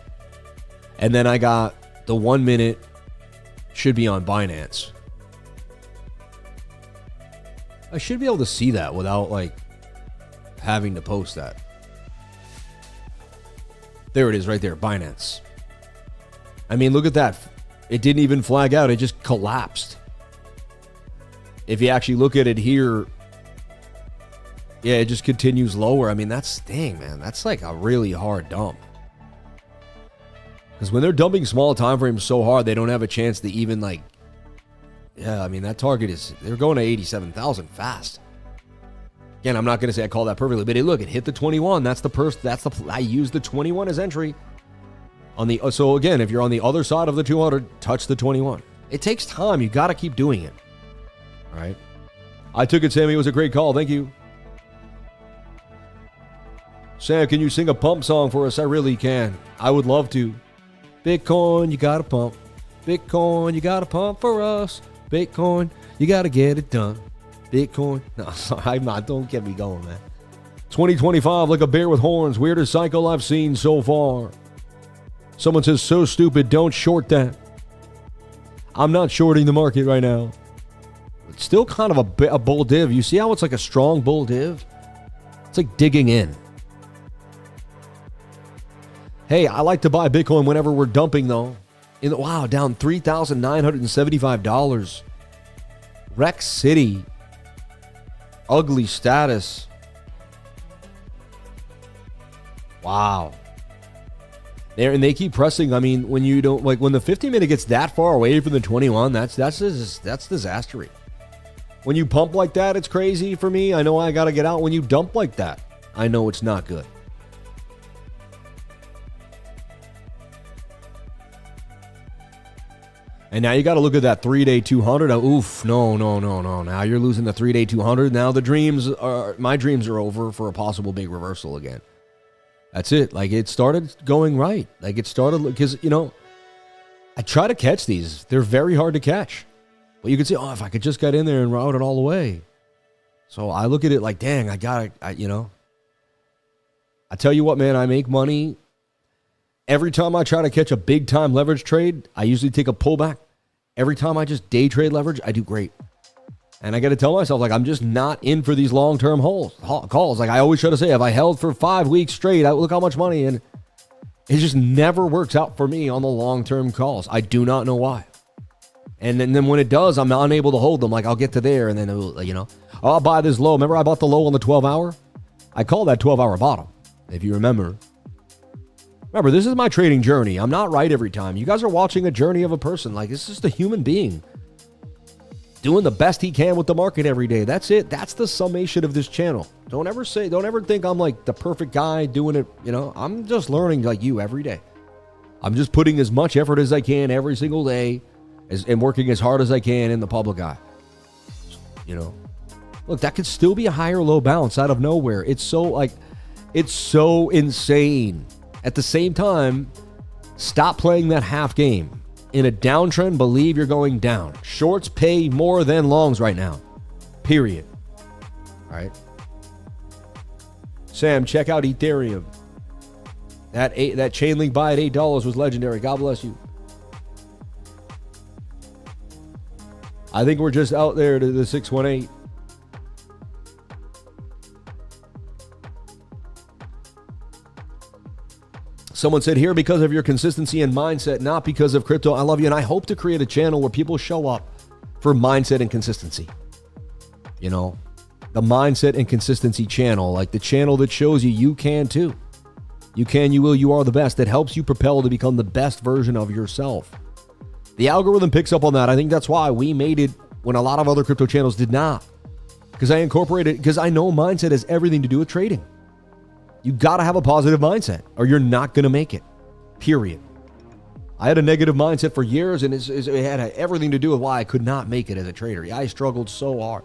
And then I got the 1 minute should be on Binance. I should be able to see that without having to post that. There it is right there, Binance. I mean, look at that. It didn't even flag out. It just collapsed. If you actually look at it here, yeah, it just continues lower. I mean, man. That's like a really hard dump. Because when they're dumping small time frames so hard, they don't have a chance to even yeah, I mean, that target they're going to 87,000 fast. Again, I'm not going to say I call that perfectly, but it hit the 21. I used the 21 as entry. So again, if you're on the other side of the 200, touch the 21. It takes time. You got to keep doing it. All right. I took it, Sammy. It was a great call. Thank you. Sam, can you sing a pump song for us? I really can. I would love to. Bitcoin, you got to pump. Bitcoin, you got to pump for us. Bitcoin, you got to get it done. Bitcoin. No, sorry, I'm not. Don't get me going, man. 2025, like a bear with horns. Weirdest cycle I've seen so far. Someone says, so stupid, don't short that. I'm not shorting the market right now. It's still kind of a bull div. You see how it's like a strong bull div? It's like digging in. Hey, I like to buy Bitcoin whenever we're dumping, though. Wow, down $3,975. Rex City. Ugly status. Wow. And they keep pressing. I mean, when you don't when the 15-minute gets that far away from the 21, that's disastery. When you pump like that, it's crazy for me. I know I got to get out. When you dump like that, I know it's not good. And now you got to look at that 3-day 200. Oof, no. Now you're losing the 3-day 200. Now my dreams are over for a possible big reversal again. That's it. It started going right. It started because, I try to catch these. They're very hard to catch. But you can say, if I could just get in there and route it all the way. So I look at it like, dang, I tell you what, man, I make money. Every time I try to catch a big time leverage trade, I usually take a pullback. Every time I just day trade leverage, I do great. And I got to tell myself, I'm just not in for these long-term calls. I always try to say, if I held for 5 weeks straight, look how much money. And it just never works out for me on the long-term calls. I do not know why. And then when it does, I'm unable to hold them. I'll get to there and then, I'll buy this low. Remember I bought the low on the 12-hour? I call that 12-hour bottom, if you remember. Remember, this is my trading journey. I'm not right every time. You guys are watching a journey of a person. It's just a human being. doing the best he can with the market every day. That's it. That's the summation of this channel. Don't ever think I'm like the perfect guy doing it. You know, I'm just learning like you every day. I'm just putting as much effort as I can every single day and working as hard as I can in the public eye. You know, look, that could still be a high or low bounce out of nowhere. It's so insane. At the same time, stop playing that half game. In a downtrend, believe you're going down. Shorts pay more than longs right now. Period. All right. Sam, check out Ethereum. That chain link buy at $8 was legendary. God bless you. I think we're just out there to the 618. Someone said here, because of your consistency and mindset, not because of crypto. I love you, and I hope to create a channel where people show up for mindset and consistency. You know, the mindset and consistency channel, like the channel that shows you can too. You can, you will, you are the best. That helps you propel to become the best version of yourself. The algorithm picks up on that. I think that's why we made it when a lot of other crypto channels did not. Because I incorporated, because I know mindset has everything to do with trading. You got to have a positive mindset or you're not going to make it. Period. I had a negative mindset for years, and it had everything to do with why I could not make it as a trader. I struggled so hard.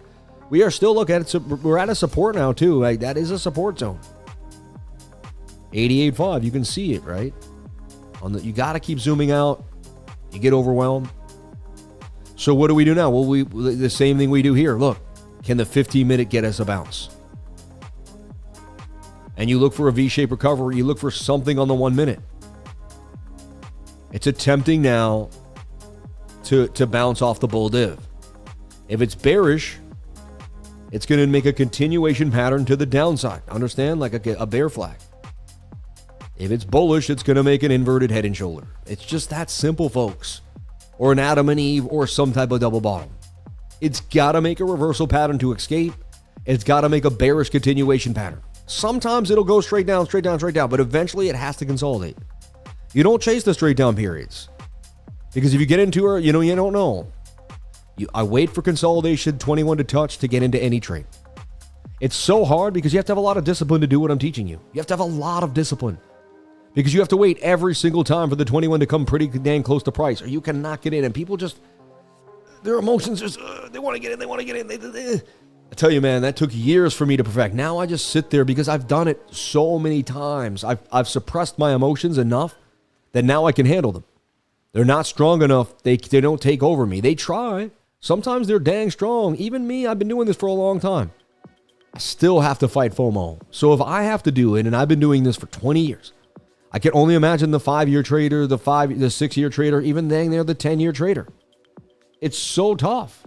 We are still looking at it. We're at a support now too. Like, that is a support zone. 88.5. You can see it, right? You got to keep zooming out. You get overwhelmed. So what do we do now? Well, the same thing we do here. Look, can the 15-minute get us a bounce? And you look for a V-shaped recovery. You look for something on the 1 minute. It's attempting now to bounce off the bull div. If it's bearish, it's going to make a continuation pattern to the downside. Understand? Like a bear flag. If it's bullish, it's going to make an inverted head and shoulder. It's just that simple, folks. Or an Adam and Eve or some type of double bottom. It's got to make a reversal pattern to escape. It's got to make a bearish continuation pattern. Sometimes it'll go straight down, but eventually it has to consolidate. You don't chase the straight down periods. Because if you get into her, you don't know. I wait for consolidation 21 to touch to get into any trade. It's so hard because you have to have a lot of discipline to do what I'm teaching you. You have to have a lot of discipline. Because you have to wait every single time for the 21 to come pretty dang close to price, or you cannot get in. And people just, their emotions just, they want to get in. I tell you, man, that took years for me to perfect. Now I just sit there because I've done it so many times. I've suppressed my emotions enough that now I can handle them. They're not strong enough. They don't take over me. They try. Sometimes they're dang strong. Even me, I've been doing this for a long time. I still have to fight FOMO. So if I have to do it, and I've been doing this for 20 years, I can only imagine the 5-year trader, the 6-year trader, even dang they're the 10-year trader. It's so tough.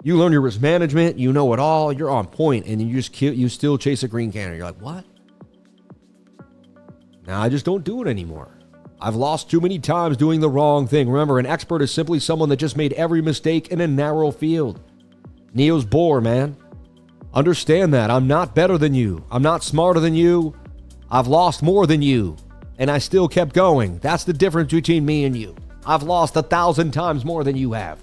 You learn your risk management, you know it all, you're on point, and you still chase a green candle. You're like, what? Now I just don't do it anymore. I've lost too many times doing the wrong thing. Remember, an expert is simply someone that just made every mistake in a narrow field. Niels Bohr, man. Understand that. I'm not better than you. I'm not smarter than you. I've lost more than you, and I still kept going. That's the difference between me and you. I've lost 1,000 times more than you have,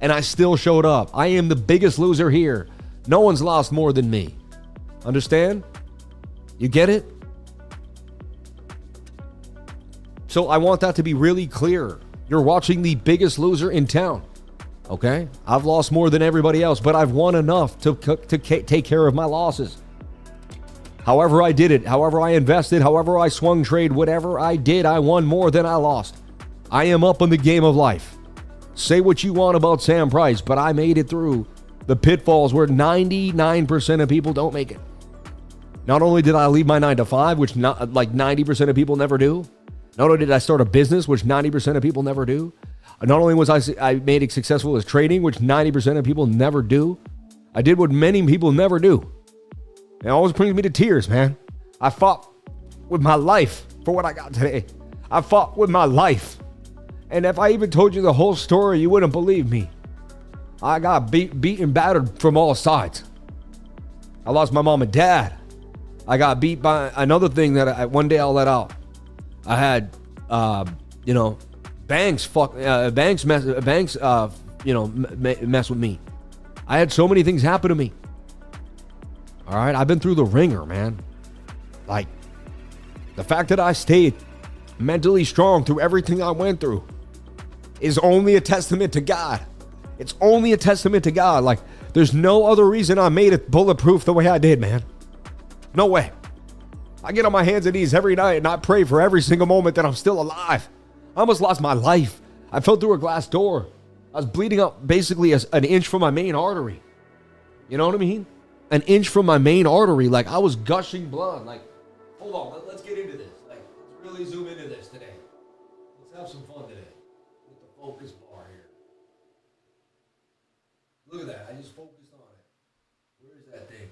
and I still showed up. I am the biggest loser here. No one's lost more than me. Understand? You get it? So I want that to be really clear. You're watching the biggest loser in town. Okay? I've lost more than everybody else, but I've won enough to take care of my losses. However I did it, however I invested, however I swung trade, whatever I did, I won more than I lost. I am up in the game of life. Say what you want about Sam Price, but I made it through the pitfalls where 99% of people don't make it. Not only did I leave my 9 to 5, which not like 90% of people never do. Not only did I start a business, which 90% of people never do. Not only was I made it successful as trading, which 90% of people never do. I did what many people never do. It always brings me to tears, man. I fought with my life for what I got today. I fought with my life. And if I even told you the whole story, you wouldn't believe me. I got beaten, battered from all sides. I lost my mom and dad. I got beat by another thing that one day I'll let out. I had, banks mess with me. I had so many things happen to me. All right, I've been through the ringer, man. Like, the fact that I stayed mentally strong through everything I went through is only a testament to God. It's only a testament to God. Like, there's no other reason I made it bulletproof the way I did, man. No way. I get on my hands and knees every night and I pray for every single moment that I'm still alive. I almost lost my life. I fell through a glass door. I was bleeding out basically an inch from my main artery. You know what I mean? An inch from my main artery. Like, I was gushing blood. Like, hold on, let's get into this. Like, let's really zoom into this today. Let's have some fun today with the focus bar here. Look at that. I just focused on it. Where is that thing?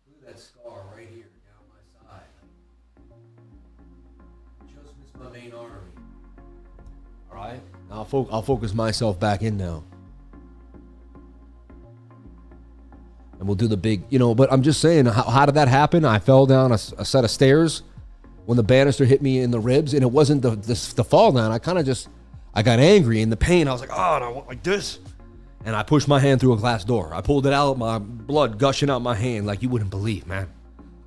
Look at that scar right here down my side. Just missed my main artery. All right? Now I'll focus myself back in now. And we'll do the big, but I'm just saying, how did that happen? I fell down a set of stairs when the banister hit me in the ribs, and it wasn't the fall down. I got angry in the pain. I was like, oh, no, like this. And I pushed my hand through a glass door. I pulled it out, my blood gushing out my hand like you wouldn't believe, man.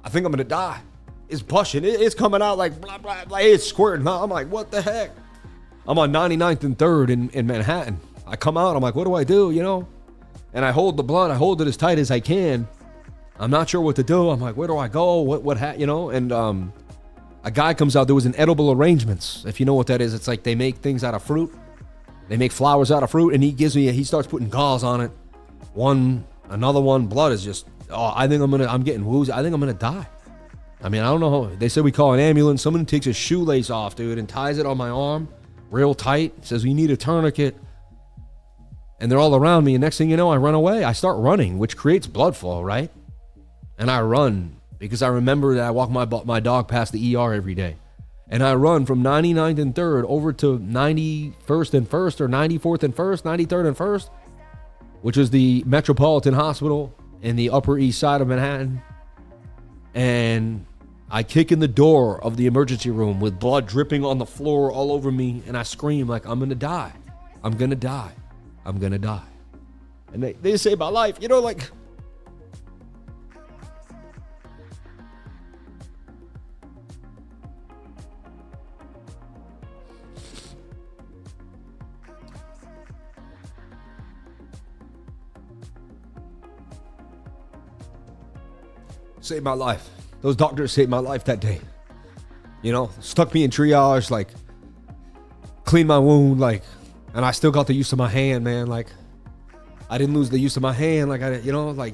I think I'm going to die. It's pushing. It's coming out like blah, blah, blah. It's squirting. I'm like, what the heck? I'm on 99th and 3rd in Manhattan. I come out. I'm like, what do I do, And I hold the blood. I hold it as tight as I can. I'm not sure what to do. I'm like, where do I go? And a guy comes out. There was an edible arrangements. If you know what that is, it's like they make things out of fruit. They make flowers out of fruit, and he starts putting gauze on it. Another one. Blood is just, I'm getting woozy. I think I'm gonna die. I mean, I don't know. They said we call an ambulance. Someone takes a shoelace off, dude, and ties it on my arm real tight. Says we need a tourniquet. And they're all around me, and next thing you know, I run away. I start running, which creates blood flow, right? And I run because I remember that I walk my dog past the ER every day. And I run from 99th and 3rd over to 91st and 1st, or 94th and 1st, 93rd and 1st, which is the Metropolitan Hospital in the Upper East Side of Manhattan. And I kick in the door of the emergency room with blood dripping on the floor all over me, and I scream like, I'm going to die. I'm going to die. I'm going to die. And they saved my life. Like... Saved my life. Those doctors saved my life that day. Stuck me in triage, like, cleaned my wound, like, and I still got the use of my hand, man. Like, I didn't lose the use of my hand. Like,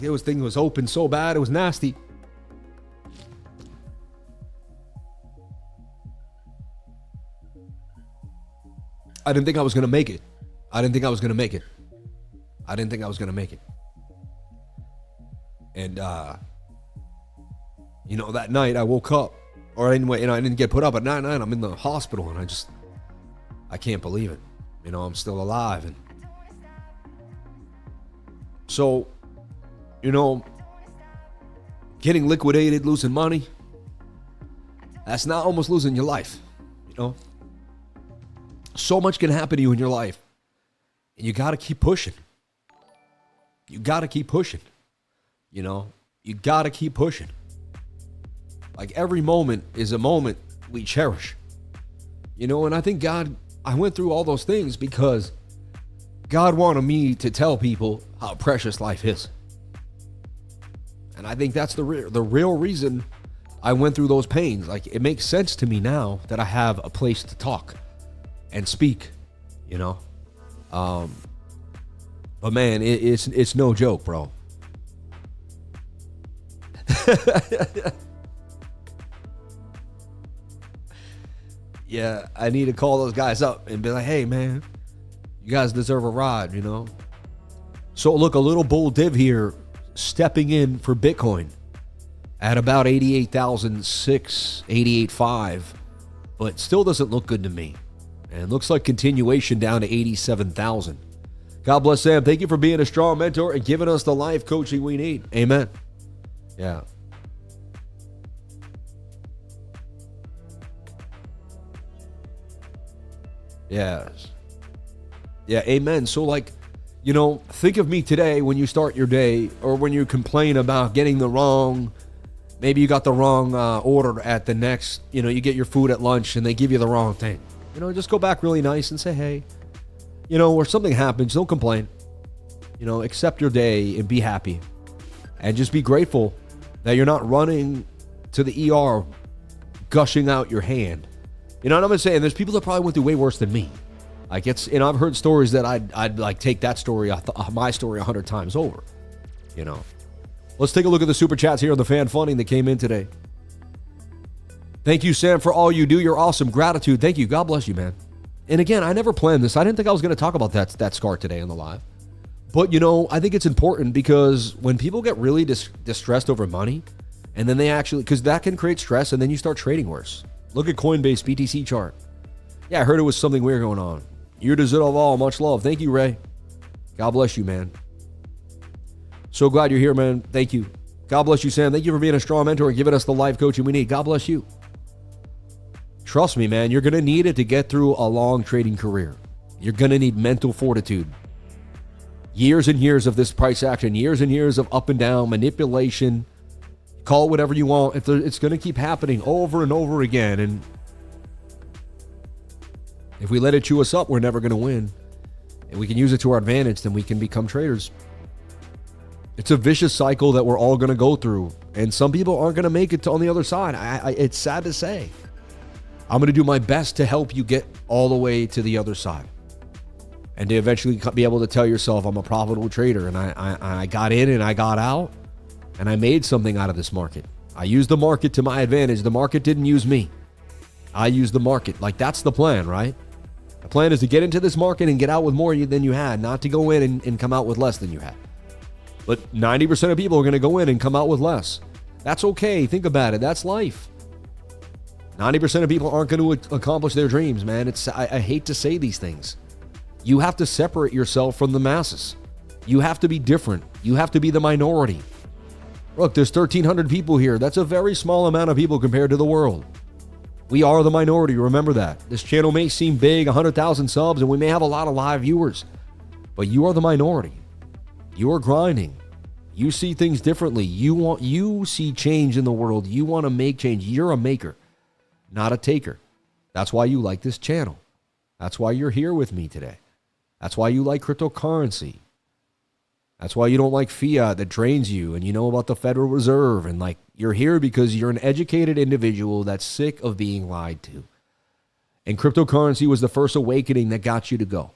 thing was open so bad. It was nasty. I didn't think I was going to make it. And, that night I woke up, or anyway, I didn't get put up at night. I'm in the hospital, and I can't believe it. I'm still alive. And so, getting liquidated, losing money, that's not almost losing your life. So much can happen to you in your life, and you got to keep pushing. You got to keep pushing. Like, every moment is a moment we cherish. And I think I went through all those things because God wanted me to tell people how precious life is. And I think that's the real reason I went through those pains. Like, it makes sense to me now that I have a place to talk and speak, But man, it's no joke, bro. Yeah, I need to call those guys up and be like, hey, man, you guys deserve a ride, So look, a little bull div here stepping in for Bitcoin at about 88,600, 88,500, but still doesn't look good to me. And it looks like continuation down to 87,000. God bless Sam. Thank you for being a strong mentor and giving us the life coaching we need. Amen. Yeah. Yes. Yeah, amen. So like, you know, think of me today when you start your day, or when you complain about getting the wrong, maybe you got the wrong order at the next, you know, you get your food at lunch and they give you the wrong thing. You know, just go back really nice and say, hey, you know, or something happens, don't complain. You know, accept your day and be happy. And just be grateful that you're not running to the ER gushing out your hand. You know what I'm saying? There's people that probably went through way worse than me. Like, it's, you know, I've heard stories that I'd like take that story, my story 100 times over, you know. Let's take a look at the super chats here on the fan funding that came in today. Thank you, Sam, for all you do. You're awesome. Gratitude. Thank you. God bless you, man. And again, I never planned this. I didn't think I was going to talk about that scar today on the live. But, you know, I think it's important because when people get really distressed over money, and then they actually, because that can create stress, and then you start trading worse. Look at Coinbase BTC chart. Yeah, I heard it was something weird going on. You deserve all. Much love. Thank you, Ray. God bless you, man. So glad you're here, man. Thank you. God bless you, Sam. Thank you for being a strong mentor and giving us the life coaching we need. God bless you. Trust me, man. You're going to need it to get through a long trading career. You're going to need mental fortitude. Years and years of this price action. Years and years of up and down manipulation. Call it whatever you want. It's going to keep happening over and over again. And if we let it chew us up, we're never going to win. And we can use it to our advantage, then we can become traders. It's a vicious cycle that we're all going to go through. And some people aren't going to make it to on the other side. It's sad to say. I'm going to do my best to help you get all the way to the other side. And to eventually be able to tell yourself, I'm a profitable trader. And I got in and I got out. And I made something out of this market. I used the market to my advantage. The market didn't use me. I used the market. Like, that's the plan, right? The plan is to get into this market and get out with more than you had, not to go in and come out with less than you had. But 90% of people are going to go in and come out with less. That's okay. Think about it. That's life. 90% of people aren't going to accomplish their dreams, man. I hate to say these things. You have to separate yourself from the masses. You have to be different. You have to be the minority. Look, there's 1,300 people here. That's a very small amount of people compared to the world. We are the minority. Remember that. This channel may seem big, 100,000 subs, and we may have a lot of live viewers, but you are the minority. You are grinding. You see things differently. You see change in the world. You want to make change. You're a maker, not a taker. That's why you like this channel. That's why you're here with me today. That's why you like cryptocurrency. That's why you don't like fiat that drains you, and you know about the Federal Reserve, and like, you're here because you're an educated individual that's sick of being lied to. And cryptocurrency was the first awakening that got you to go.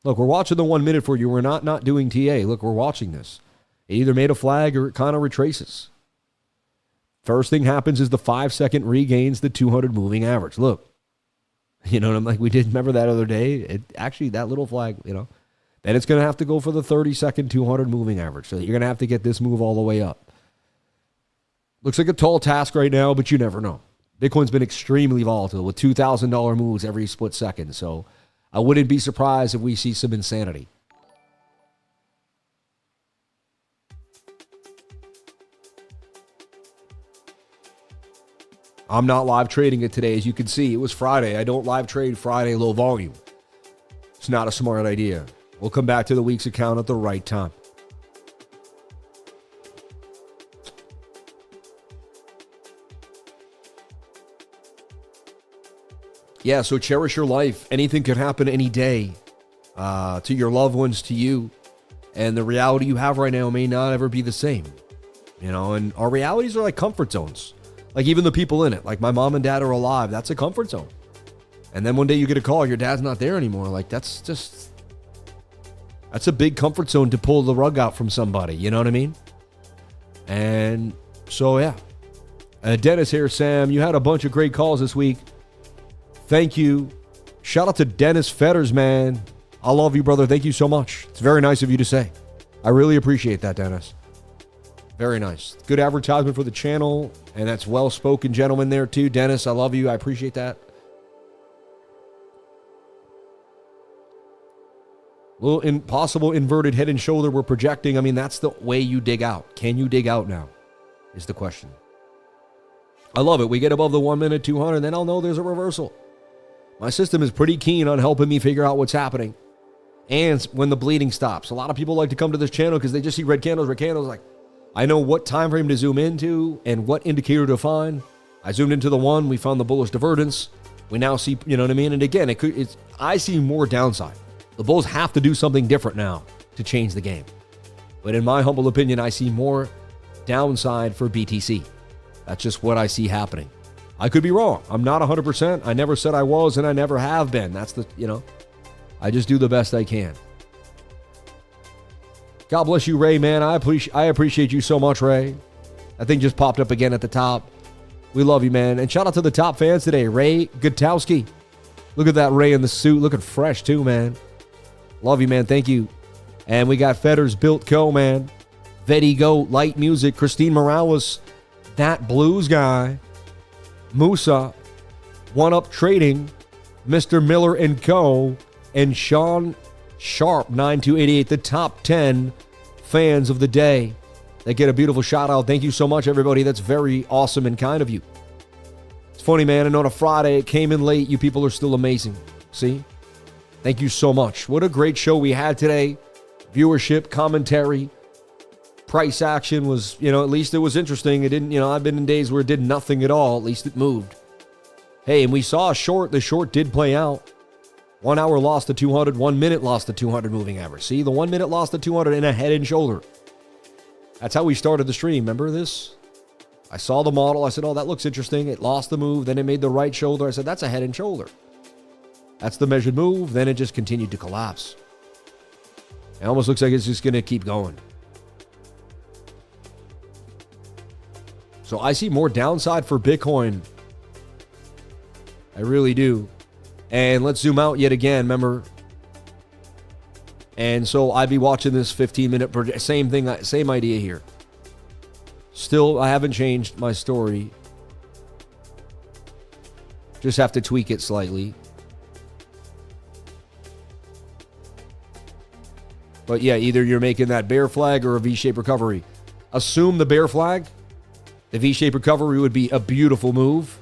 Look, we're watching the 1 minute for you. We're not doing TA. Look, we're watching this. It either made a flag or it kind of retraces. First thing happens is the 5-second regains the 200 moving average. Look, you know what I'm like? We did remember that other day. Actually, that little flag, you know. Then it's going to have to go for the 30-second 200 moving average. So you're going to have to get this move all the way up. Looks like a tall task right now, but you never know. Bitcoin's been extremely volatile with $2,000 moves every split second. So I wouldn't be surprised if we see some insanity. I'm not live trading it today. As you can see, it was Friday. I don't live trade Friday low volume. It's not a smart idea. We'll come back to the week's account at the right time. Yeah, so cherish your life. Anything could happen any day to your loved ones, to you. And the reality you have right now may not ever be the same. You know, and our realities are like comfort zones. Like even the people in it. Like my mom and dad are alive. That's a comfort zone. And then one day you get a call, your dad's not there anymore. Like that's a big comfort zone to pull the rug out from somebody. You know what I mean? And so, yeah. Dennis here, Sam. You had a bunch of great calls this week. Thank you. Shout out to Dennis Fetters, man. I love you, brother. Thank you so much. It's very nice of you to say. I really appreciate that, Dennis. Very nice. Good advertisement for the channel. And that's well-spoken gentleman there, too. Dennis, I love you. I appreciate that. Little impossible inverted head and shoulder we're projecting. I mean, that's the way you dig out. Can you dig out now? Is the question. I love it. We get above the 1 minute 200, then I'll know there's a reversal. My system is pretty keen on helping me figure out what's happening and when the bleeding stops. A lot of people like to come to this channel because they just see red candles. Like, I know what time frame to zoom into and what indicator to find. I zoomed into the one. We found the bullish divergence. We now see, you know what I mean? And again, I see more downside. The bulls have to do something different now to change the game. But in my humble opinion, I see more downside for BTC. That's just what I see happening. I could be wrong. I'm not 100%. I never said I was, and I never have been. That's I just do the best I can. God bless you, Ray, man. I appreciate you so much, Ray. That thing just popped up again at the top. We love you, man. And shout out to the top fans today, Ray Gutowski. Look at that Ray in the suit. Looking fresh, too, man. Love you, man. Thank you. And we got Fetters Built Co., man. Vetty Go, Light Music, Christine Morales, That Blues Guy, Musa, One Up Trading, Mr. Miller & Co., and Sean Sharp, 9288, the top 10 fans of the day. They get a beautiful shout out. Thank you so much, everybody. That's very awesome and kind of you. It's funny, man. And on a Friday, it came in late. You people are still amazing. See? Thank you so much. What a great show we had today. Viewership, commentary, price action was, at least it was interesting. It didn't, I've been in days where it did nothing at all. At least it moved. Hey, and we saw a short. The short did play out. 1 hour lost to 200. 1 minute lost to 200 moving average. See, the 1 minute lost to 200 in a head and shoulder. That's how we started the stream. Remember this? I saw the model. I said, oh, that looks interesting. It lost the move. Then it made the right shoulder. I said, that's a head and shoulder. That's the measured move. Then it just continued to collapse. It almost looks like it's just going to keep going. So I see more downside for Bitcoin. I really do. And let's zoom out yet again, remember? And so I'd be watching this 15-minute, same thing, same idea here. Still, I haven't changed my story. Just have to tweak it slightly. But yeah, either you're making that bear flag or a V-shaped recovery. Assume the bear flag. The V-shaped recovery would be a beautiful move.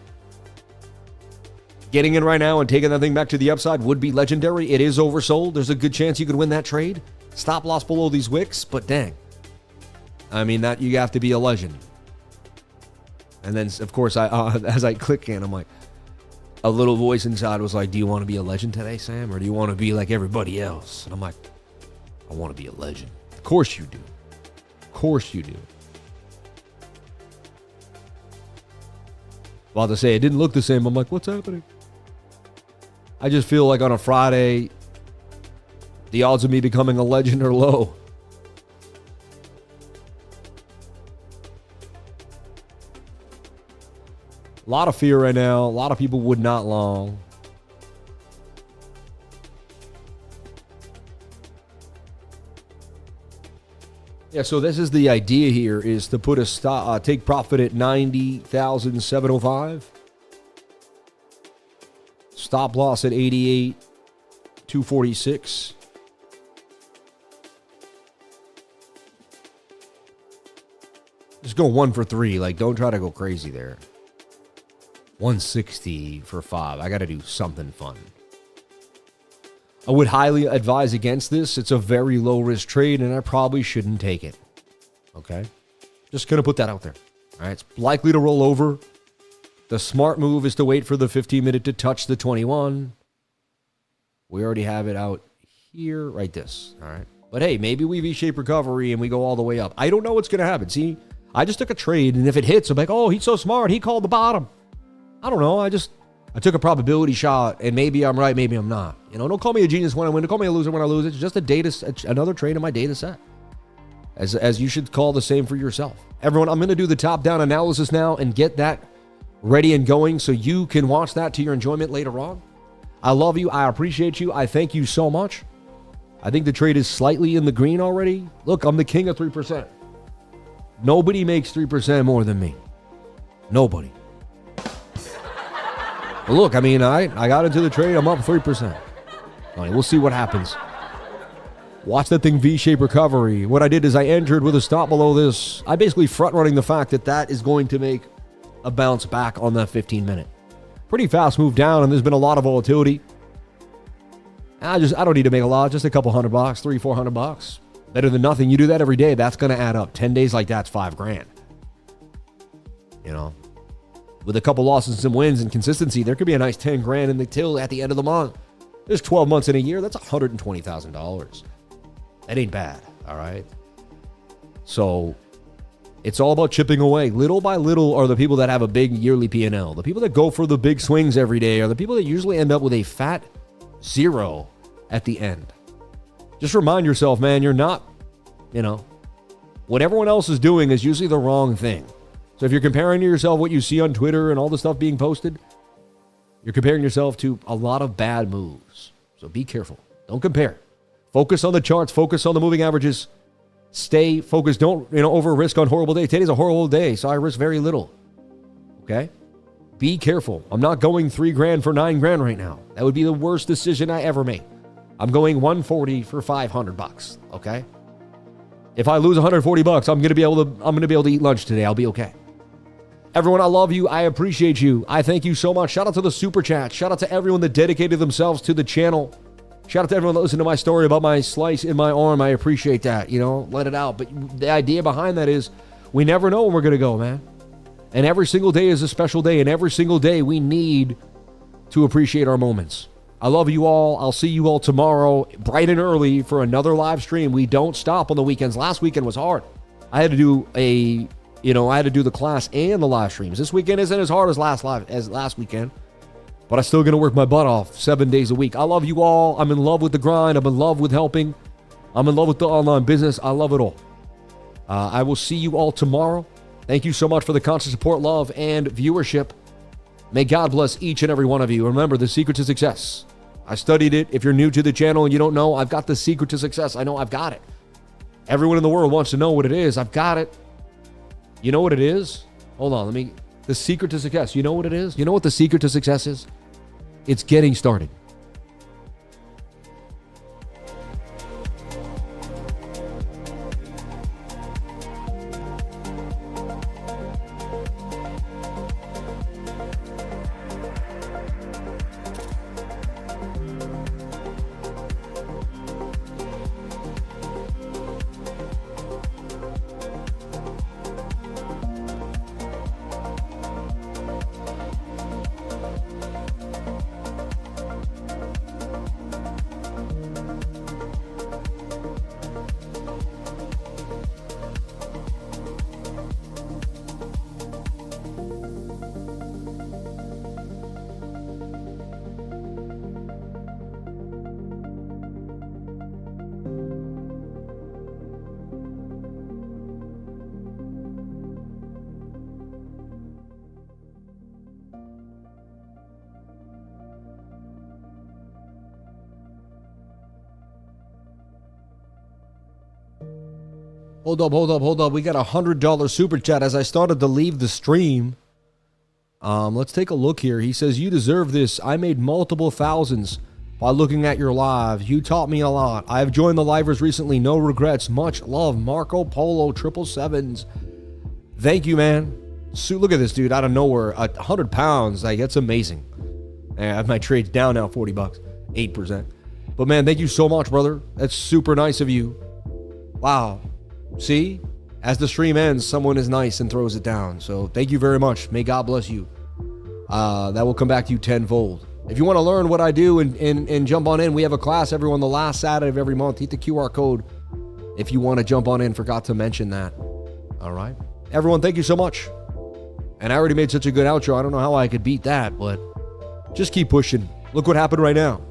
Getting in right now and taking that thing back to the upside would be legendary. It is oversold. There's a good chance you could win that trade. Stop loss below these wicks, but dang. I mean, that you have to be a legend. And then, of course, as I click in, I'm like, a little voice inside was like, do you want to be a legend today, Sam? Or do you want to be like everybody else? And I'm like, I want to be a legend. Of course you do. Of course you do. About to say, it didn't look the same. I'm like, what's happening? I just feel like on a Friday, the odds of me becoming a legend are low. A lot of fear right now. A lot of people would not long. Yeah, so this is the idea here, is to put a stop, take profit at 90,705. Stop loss at 88,246. Just go 1 for 3. Like, don't try to go crazy there. 160 for 5. I got to do something fun. I would highly advise against this. It's a very low-risk trade, and I probably shouldn't take it. Okay? Just going to put that out there. All right? It's likely to roll over. The smart move is to wait for the 15-minute to touch the 21. We already have it out here. Right this. All right? But, hey, maybe we V-shape recovery and we go all the way up. I don't know what's going to happen. See, I just took a trade, and if it hits, I'm like, oh, he's so smart. He called the bottom. I don't know. I took a probability shot, and maybe I'm right, maybe I'm not. Don't call me a genius when I win. Don't call me a loser when I lose. It's just another trade in my data set. As you should call the same for yourself. Everyone, I'm going to do the top-down analysis now and get that ready and going so you can watch that to your enjoyment later on. I love you. I appreciate you. I thank you so much. I think the trade is slightly in the green already. Look, I'm the king of 3%. Nobody makes 3% more than me. Nobody. But look, I mean, I got into the trade. I'm up 3%. All right, we'll see what happens. Watch that thing V-shape recovery. What I did is I entered with a stop below this. I basically front-running the fact that is going to make a bounce back on that 15-minute. pretty fast move down, and there's been a lot of volatility. I don't need to make a lot, just a couple $100, $300-400. Better than nothing. You do that every day, that's going to add up. 10 days like that's $5,000. You know, with a couple losses and some wins and consistency, there could be a nice $10,000 in the till at the end of the month. There's 12 months in a year. That's $120,000. That ain't bad. All right. So it's all about chipping away. Little by little are the people that have a big yearly P&L. The people that go for the big swings every day are the people that usually end up with a fat zero at the end. Just remind yourself, man, you're not, what everyone else is doing is usually the wrong thing. So if you're comparing to yourself what you see on Twitter and all the stuff being posted, you're comparing yourself to a lot of bad moves. So be careful. Don't compare. Focus on the charts. Focus on the moving averages. Stay focused. Don't, over risk on horrible days. Today's a horrible day, so I risk very little. Okay? Be careful. I'm not going $3,000 for $9,000 right now. That would be the worst decision I ever made. I'm going $140 for $500. Okay? If I lose $140, I'm gonna be able to eat lunch today. I'll be okay. Everyone, I love you. I appreciate you. I thank you so much. Shout out to the super chat. Shout out to everyone that dedicated themselves to the channel. Shout out to everyone that listened to my story about my slice in my arm. I appreciate that. Let it out. But the idea behind that is we never know when we're going to go, man. And every single day is a special day. And every single day we need to appreciate our moments. I love you all. I'll see you all tomorrow, bright and early, for another live stream. We don't stop on the weekends. Last weekend was hard. I had to do the class and the live streams. This weekend isn't as hard as last weekend. But I'm still going to work my butt off 7 days a week. I love you all. I'm in love with the grind. I'm in love with helping. I'm in love with the online business. I love it all. I will see you all tomorrow. Thank you so much for the constant support, love, and viewership. May God bless each and every one of you. Remember, the secret to success. I studied it. If you're new to the channel and you don't know, I've got the secret to success. I know I've got it. Everyone in the world wants to know what it is. I've got it. You know what it is? Hold on. The secret to success. You know what it is? You know what the secret to success is? It's getting started. Hold up. We got a $100 super chat as I started to leave the stream. Let's take a look here. He says, you deserve this. I made multiple thousands by looking at your live. You taught me a lot. I have joined the livers recently. No regrets. Much love. Marco Polo 777s. Thank you, man. Look at this dude out of nowhere. 100 pounds. That's amazing. I have my trades down now, $40, 8%. But man, thank you so much, brother. That's super nice of you. Wow. See, as the stream ends, someone is nice and throws it down. So thank you very much. May God bless you. That will come back to you tenfold. If you want to learn what I do and jump on in, we have a class, everyone, the last Saturday of every month. Hit the QR code if you want to jump on in. Forgot to mention that. All right. Everyone, thank you so much. And I already made such a good outro. I don't know how I could beat that, but just keep pushing. Look what happened right now.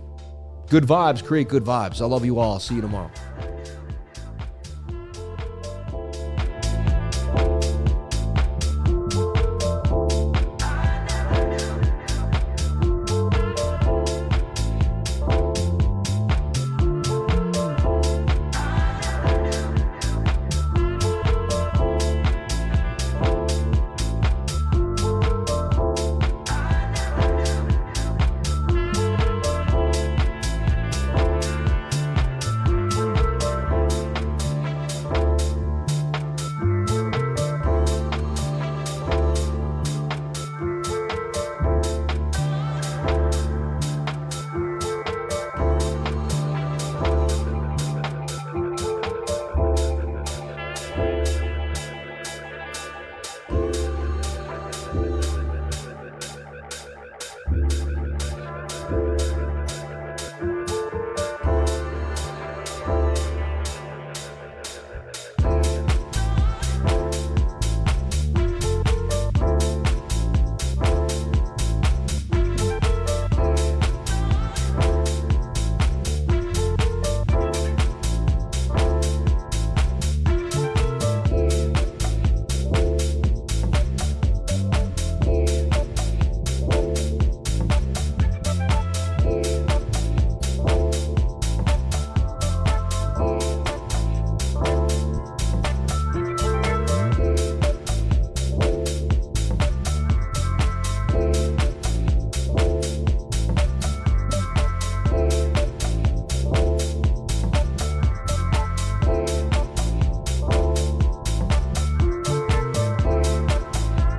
Good vibes create good vibes. I love you all. See you tomorrow.